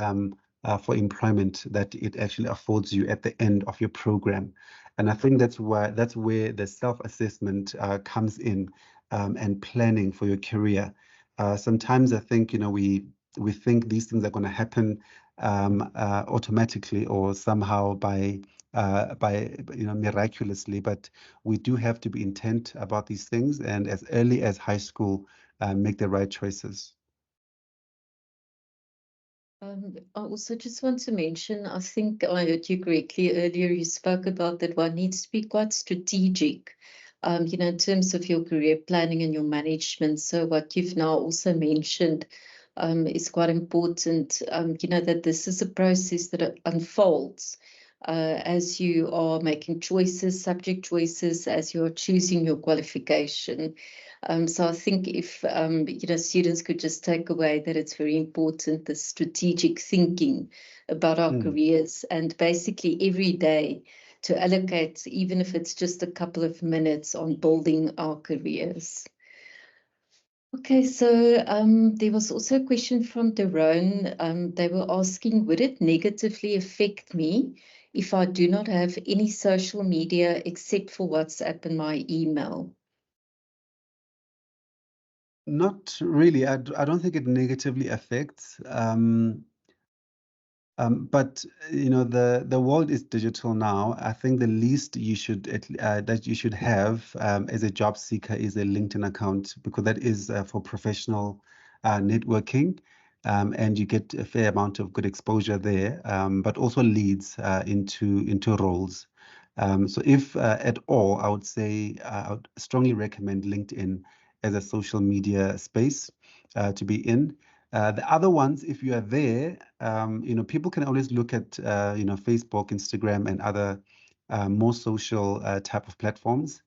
for employment that it actually affords you at the end of your program. And I think that's where the self-assessment comes in, and planning for your career. Sometimes I think we think these things are going to happen automatically or somehow by miraculously, but we do have to be intent about these things, and as early as high school, make the right choices. I also just want to mention, I think I heard you correctly earlier, you spoke about that one needs to be quite strategic, in terms of your career planning and your management. So what you've now also mentioned is quite important, that this is a process that unfolds as you are making choices, subject choices, as you're choosing your qualification. So I think if students could just take away that it's very important, the strategic thinking about our careers, and basically every day to allocate, even if it's just a couple of minutes, on building our careers. Okay, so there was also a question from Daron. They were asking, would it negatively affect me if I do not have any social media except for WhatsApp and my email? Not really. I don't think it negatively affects. But the world is digital now. I think the least you should that you should have as a job seeker is a LinkedIn account, because that is for professional networking, and you get a fair amount of good exposure there, but also leads into roles. So if at all, I would say I would strongly recommend LinkedIn as a social media space to be in. The other ones, if you are there, people can always look at Facebook, Instagram, and other more social type of platforms.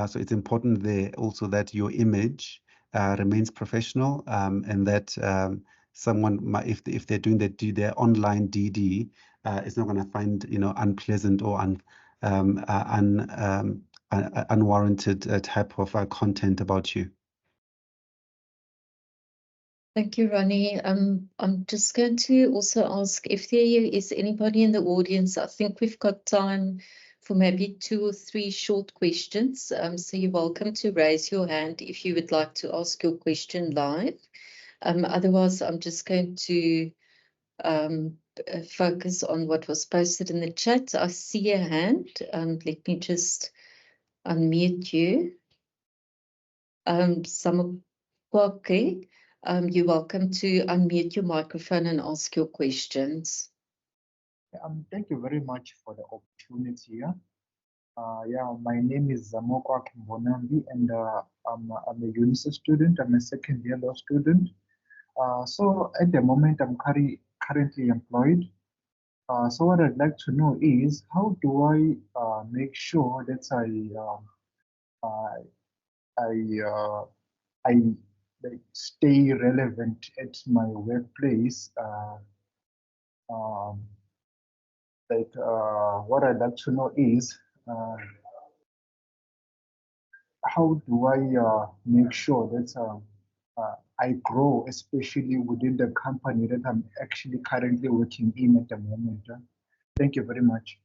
So it's important there also that your image remains professional, and that someone might, if they're doing their online DD, is not going to find unpleasant or unwarranted type of content about you. Thank you, Ronnie. I'm just going to also ask if there is anybody in the audience. I think we've got time for maybe 2 or 3 short questions. So you're welcome to raise your hand if you would like to ask your question live. Otherwise, I'm just going to focus on what was posted in the chat. I see a hand. Let me just unmute you. Samokwake, you're welcome to unmute your microphone and ask your questions. Thank you very much for the opportunity. Yeah, my name is Zamokwa Kimbonambi, and I'm a Unisa student. I'm a second-year law student. So at the moment, I'm currently employed. So what I'd like to know is, how do I make sure that I like, stay relevant at my workplace? What I'd like to know is, how do I make sure that I grow, especially within the company that I'm actually currently working in at the moment? Thank you very much.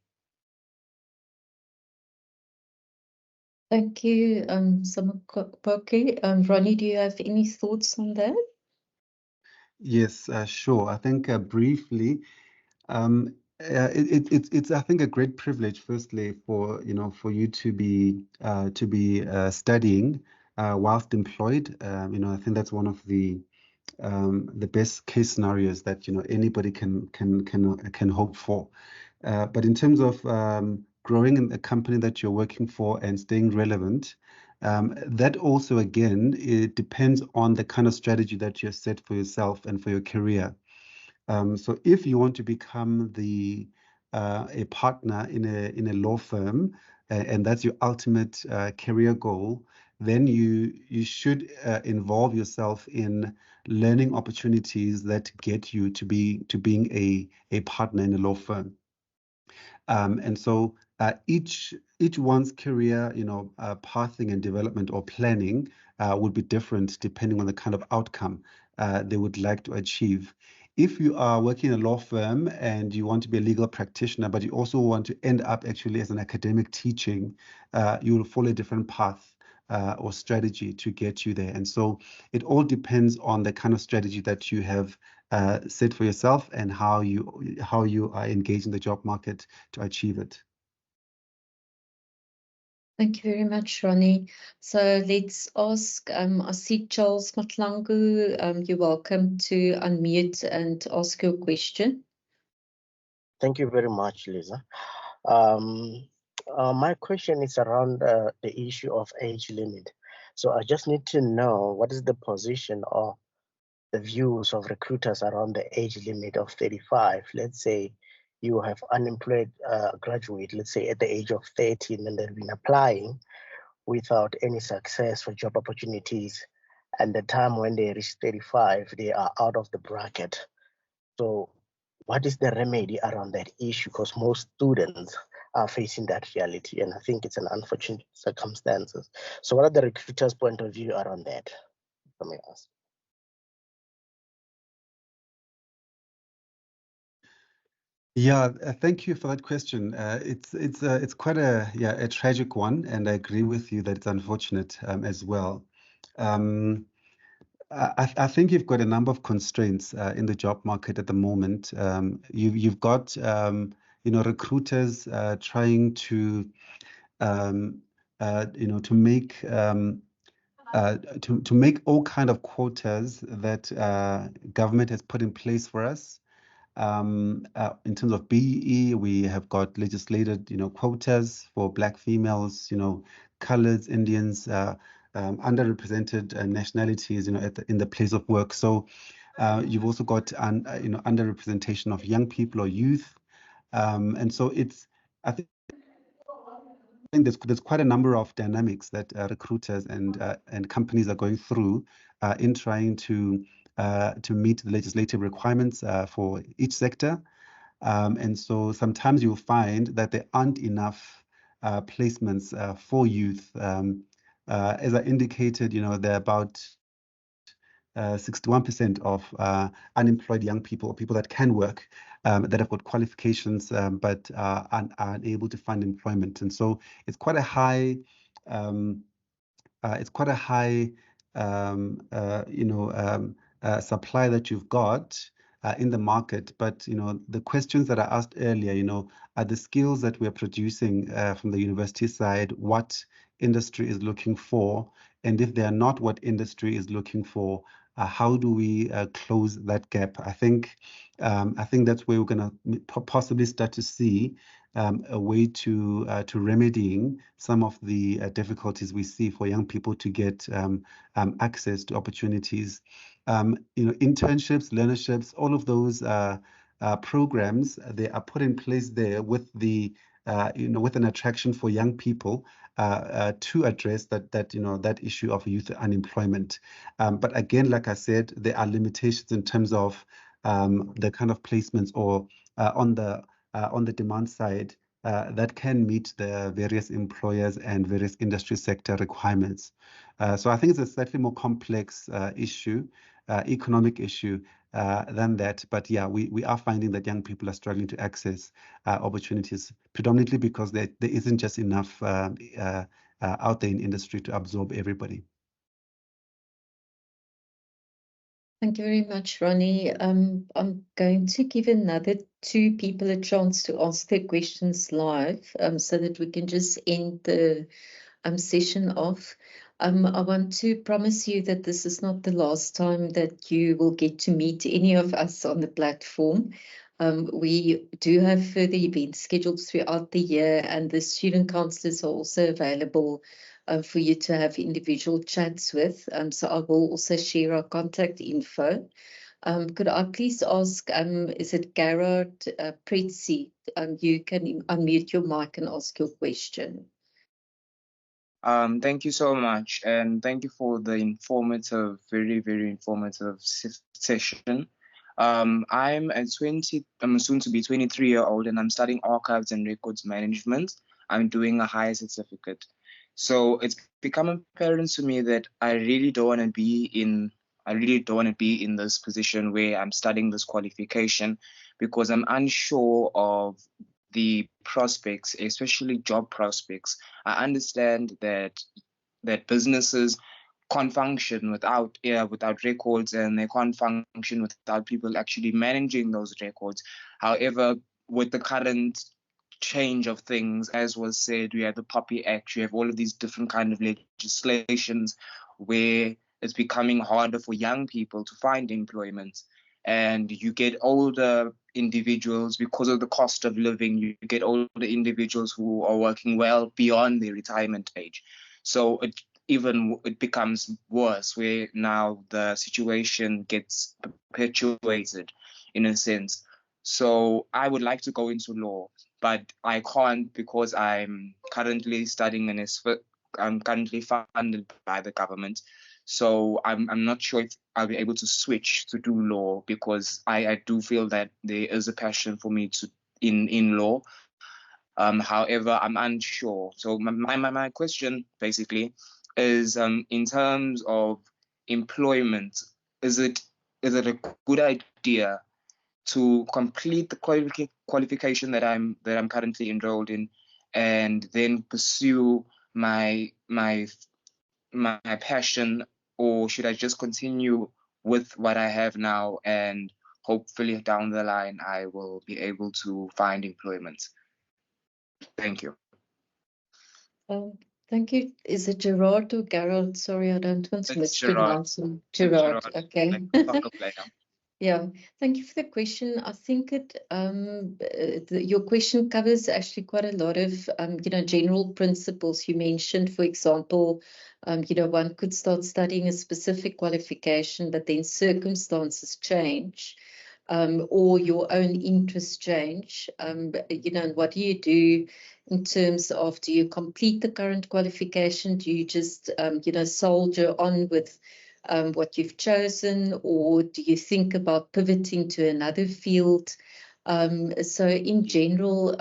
Thank you, Samokwake. Ronnie, do you have any thoughts on that? Yes, sure. I think briefly, it's I think a great privilege, firstly, for you to be studying whilst employed. I think that's one of the best case scenarios that anybody can hope for. But in terms of growing in the company that you're working for and staying relevant, that also, again, it depends on the kind of strategy that you have set for yourself and for your career. So if you want to become a partner in a law firm, and that's your ultimate career goal, then you should involve yourself in learning opportunities that get you to being a partner in a law firm. And so each one's career, pathing and development or planning would be different depending on the kind of outcome they would like to achieve. If you are working in a law firm and you want to be a legal practitioner, but you also want to end up actually as an academic teaching, you will follow a different path or strategy to get you there. And so it all depends on the kind of strategy that you have set for yourself and how you are engaged in the job market to achieve it. Thank you very much, Ronnie. So let's ask, I see Charles Matlangu. You're welcome to unmute and ask your question. Thank you very much, Lisa. My question is around the issue of age limit. So I just need to know, what is the position or the views of recruiters around the age limit of 35? Let's say you have unemployed graduate, let's say at the age of 13, and they've been applying without any success for job opportunities. And the time when they reach 35, they are out of the bracket. So what is the remedy around that issue? Because most students are facing that reality, and I think it's an unfortunate circumstances. So what are the recruiters' point of view around that? Let me ask. Yeah, thank you for that question. It's quite a tragic one, and I agree with you that it's unfortunate as well. I think you've got a number of constraints in the job market at the moment. You've got recruiters trying to to make all kind of quotas that government has put in place for us. In terms of BEE, we have got legislated, quotas for Black females, coloreds, Indians, underrepresented nationalities, in the place of work. So you've also got, underrepresentation of young people or youth, and so I think there's quite a number of dynamics that recruiters and companies are going through in trying to meet the legislative requirements for each sector. And so sometimes you'll find that there aren't enough placements for youth. As I indicated, there are about 61% of unemployed young people, or people that can work, that have got qualifications but are unable to find employment. And so it's quite a high, supply that you've got in the market. But the questions that I asked earlier, are the skills that we're producing from the university side what industry is looking for, and if they are not what industry is looking for, how do we close that gap? I think that's where we're going to possibly start to see a way to remedying some of the difficulties we see for young people to get access to opportunities. Internships, learnerships, all of those programs, they are put in place there with the with an attraction for young people to address that issue of youth unemployment. But again, like I said, there are limitations in terms of the kind of placements or on the demand side that can meet the various employers and various industry sector requirements. So I think it's a slightly more complex issue, economic issue than that. But yeah, we are finding that young people are struggling to access opportunities, predominantly because there isn't just enough out there in industry to absorb everybody. Thank you very much, Ronnie. I'm going to give another 2 people a chance to ask their questions live, so that we can just end the session off. I want to promise you that this is not the last time that you will get to meet any of us on the platform. We do have further events scheduled throughout the year, and the student counsellors are also available for you to have individual chats with. So I will also share our contact info. Could I please ask, is it Gerard Pretzi? You can unmute your mic and ask your question. Thank you so much, and thank you for the informative, very, very informative session. I'm soon to be 23-year-old, and I'm studying archives and records management. I'm doing a higher certificate. So it's become apparent to me that I really don't want to be in this position where I'm studying this qualification, because I'm unsure of the prospects, especially job prospects. I understand that businesses can't function without records, and they can't function without people actually managing those records. However, with the current change of things, as was said, we have the Poppy Act, you have all of these different kind of legislations where it's becoming harder for young people to find employment. And you get older individuals, because of the cost of living, you get older individuals who are working well beyond their retirement age. So it becomes worse, where now the situation gets perpetuated in a sense. So I would like to go into law, but I can't, because I'm currently studying I'm currently funded by the government. So I'm not sure if I'll be able to switch to do law, because I do feel that there is a passion for me in law. However, I'm unsure. So my question basically is, in terms of employment, is it a good idea to complete the qualification that I'm currently enrolled in, and then pursue my passion, or should I just continue with what I have now, and hopefully down the line I will be able to find employment? Thank you. Thank you. Is it Gerard or Gerald? Sorry, I don't want to mispronounce him. Gerard. Okay. Like a soccer player. Yeah, thank you for the question. I think your question covers actually quite a lot of general principles. You mentioned, for example, one could start studying a specific qualification, but then circumstances change. or your own interests change, you know, what do you do in terms of, do you complete the current qualification? Do you just, you know, soldier on with what you've chosen, or do you think about pivoting to another field? So in general,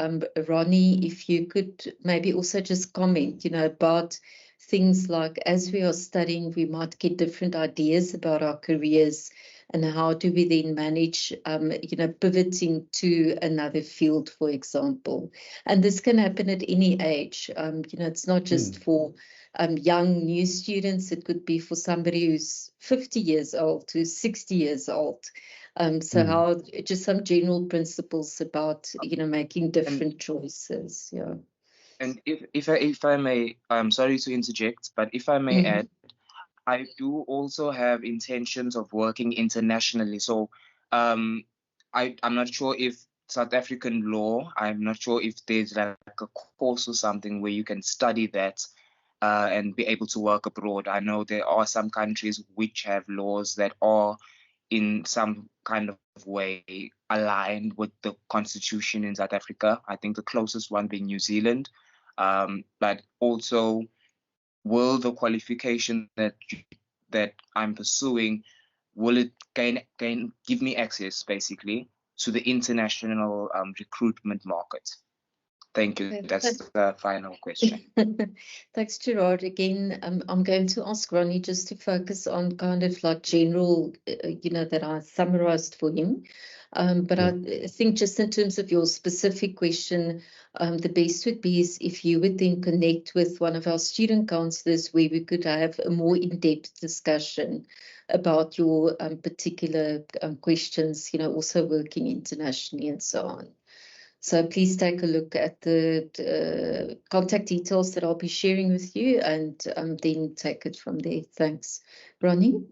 Ronnie, if you could maybe also just comment, you know, about things like, as we are studying, we might get different ideas about our careers, and how do we then manage, you know, pivoting to another field, for example. And this can happen at any age. You know, it's not just for young new students. It could be for somebody who's 50 years old, who's 60 years old. So how, just some general principles about, you know, making different choices. Yeah. And if I may, I'm sorry to interject, but if I may add, I do also have intentions of working internationally. So I'm not sure if South African law, I'm not sure if there's like a course or something where you can study that and be able to work abroad. I know there are some countries which have laws that are in some kind of way aligned with the constitution in South Africa. I think the closest one being New Zealand. But also, will the qualification that I'm pursuing, will it give me access basically to the international recruitment market? Thank you. That's the final question. Thanks, Gerard. Again, I'm going to ask Ronnie just to focus on kind of like general, you know, that I summarized for him. But I think just in terms of your specific question, the best would be is if you would then connect with one of our student counselors, where we could have a more in-depth discussion about your particular questions, you know, also working internationally and so on. So please take a look at the contact details that I'll be sharing with you, and then take it from there. Thanks. Ronnie?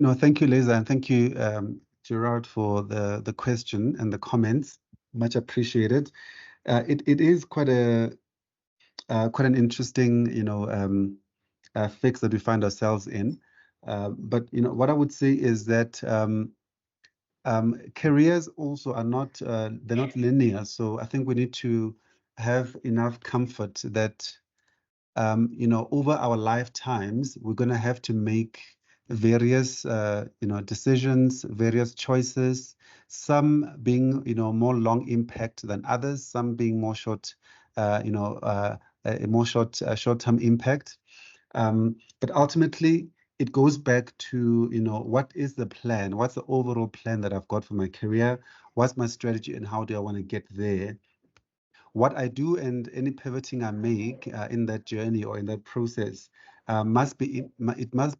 No, thank you, Liza, and thank you, Gerard, for the question and the comments. Much appreciated. It is quite an interesting, you know, fix that we find ourselves in. But you know, what I would say is that careers also are not they're not linear. So I think we need to have enough comfort that you know, over our lifetimes, we're going to have to make various you know, decisions, various choices, some being, you know, more long impact than others, some being more short, you know, a more short-term impact. But ultimately, it goes back to, you know, what is the plan? What's the overall plan that I've got for my career? What's my strategy, and how do I want to get there? What I do and any pivoting I make in that journey or in that process must be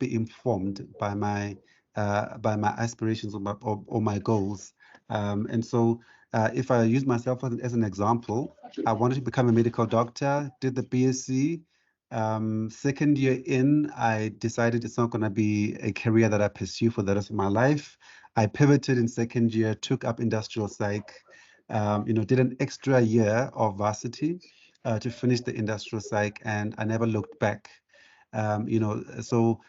informed by my aspirations or my goals. And so if I use myself as an example, I wanted to become a medical doctor, did the BSc. Second year in, I decided it's not going to be a career that I pursue for the rest of my life. I pivoted in second year, took up industrial psych. You know, did an extra year of varsity to finish the industrial psych, and I never looked back. You know, so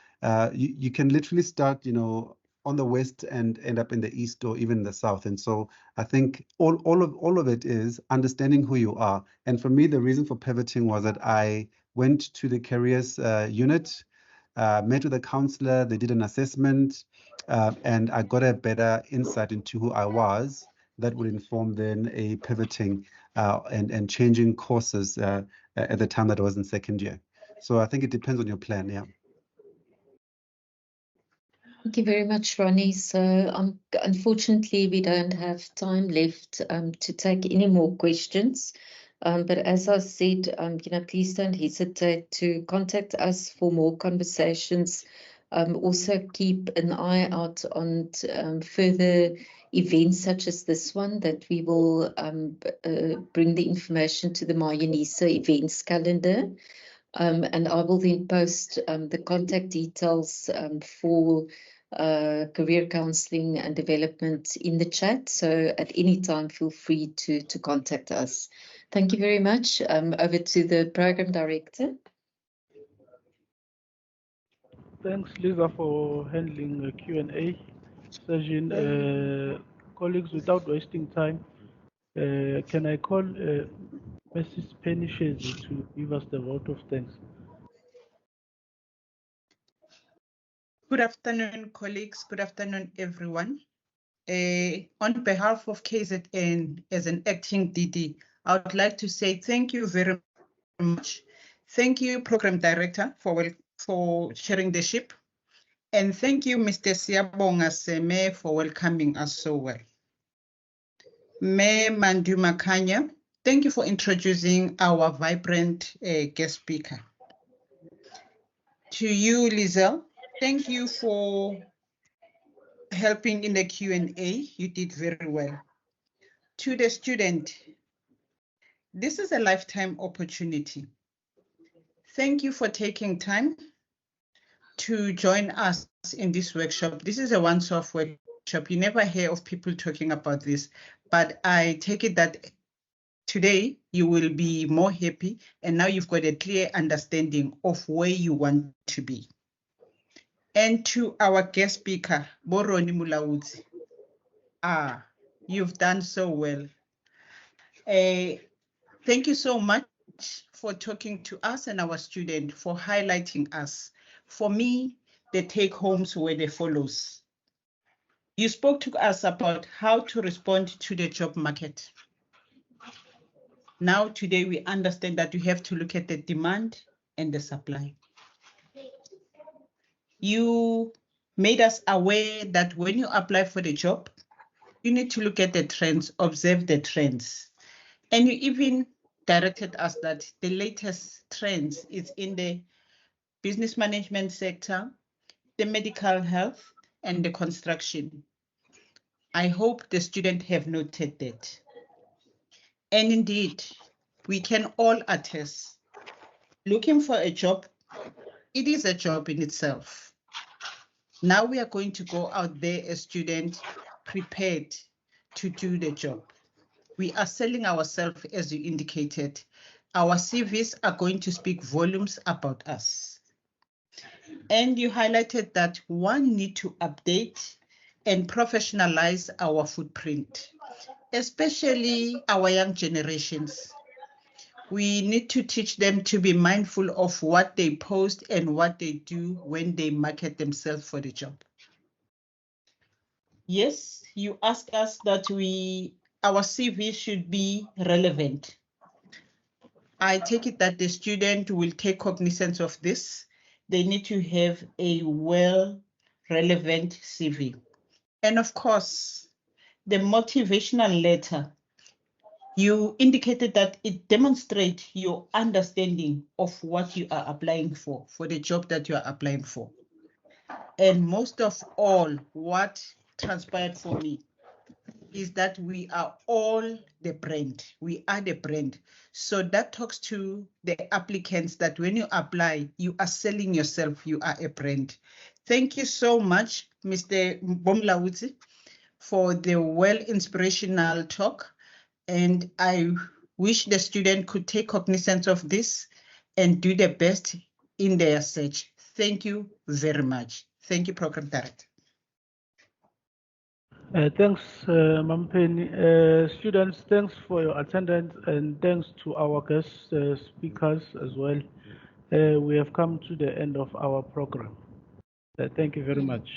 you can literally start, you know, on the west and end up in the east or even the south. And so I think all of it is understanding who you are. And for me, the reason for pivoting was that I went to the careers unit, met with a counselor, they did an assessment, and I got a better insight into who I was that would inform then a pivoting and changing courses at the time that I was in second year. So I think it depends on your plan, yeah. Thank you very much, Ronnie. So unfortunately, we don't have time left to take any more questions. But as I said, you know, please don't hesitate to contact us for more conversations. Also keep an eye out on further events such as this one, that we will bring the information to the Unisa events calendar. And I will then post the contact details for career counselling and development in the chat. So at any time, feel free to contact us. Thank you very much. Over to the program director. Thanks, Lisa, for handling the Q&A. session. Colleagues, without wasting time, can I call Mrs. Penny Shezi to give us the vote of thanks? Good afternoon, colleagues. Good afternoon, everyone. On behalf of KZN as an acting DD, I would like to say thank you very much. Thank you, Program Director, for sharing the ship. And thank you, Mr. Siyabonga Seme, for welcoming us so well. Mayor Mandu Makanya, thank you for introducing our vibrant guest speaker. To you, Lizelle, thank you for helping in the Q&A. You did very well. To the student, this is a lifetime opportunity. Thank you for taking time to join us in this workshop. This is a once-off workshop. You never hear of people talking about this, but I take it that today you will be more happy and now you've got a clear understanding of where you want to be. And to our guest speaker, Mr Ronnie Mulaudzi. You've done so well. Thank you so much for talking to us and our student, for highlighting us. For me, the take-homes were the follows. You spoke to us about how to respond to the job market. Now, today, we understand that you have to look at the demand and the supply. You made us aware that when you apply for the job, you need to look at the trends, observe the trends. And you even directed us that the latest trends is in the business management sector, the medical health, and the construction. I hope the students have noted that. And indeed, we can all attest, looking for a job, it is a job in itself. Now we are going to go out there as students prepared to do the job. We are selling ourselves, as you indicated. Our CVs are going to speak volumes about us. And you highlighted that one need to update and professionalize our footprint, especially our young generations. We need to teach them to be mindful of what they post and what they do when they market themselves for the job. Yes, you asked us that our CV should be relevant. I take it that the student will take cognizance of this. They need to have a relevant CV. And of course, the motivational letter, you indicated that it demonstrates your understanding of what you are applying for the job that you are applying for. And most of all, what transpired for me is that we are all the brand. We are the brand. So that talks to the applicants that when you apply, you are selling yourself, you are a brand. Thank you so much, Mr. Mulaudzi, for the inspirational talk. And I wish the student could take cognizance of this and do the best in their search. Thank you very much. Thank you, Program Director. Thanks, Ms. Penny. Students, thanks for your attendance and thanks to our guest speakers as well. We have come to the end of our program. Thank you very much.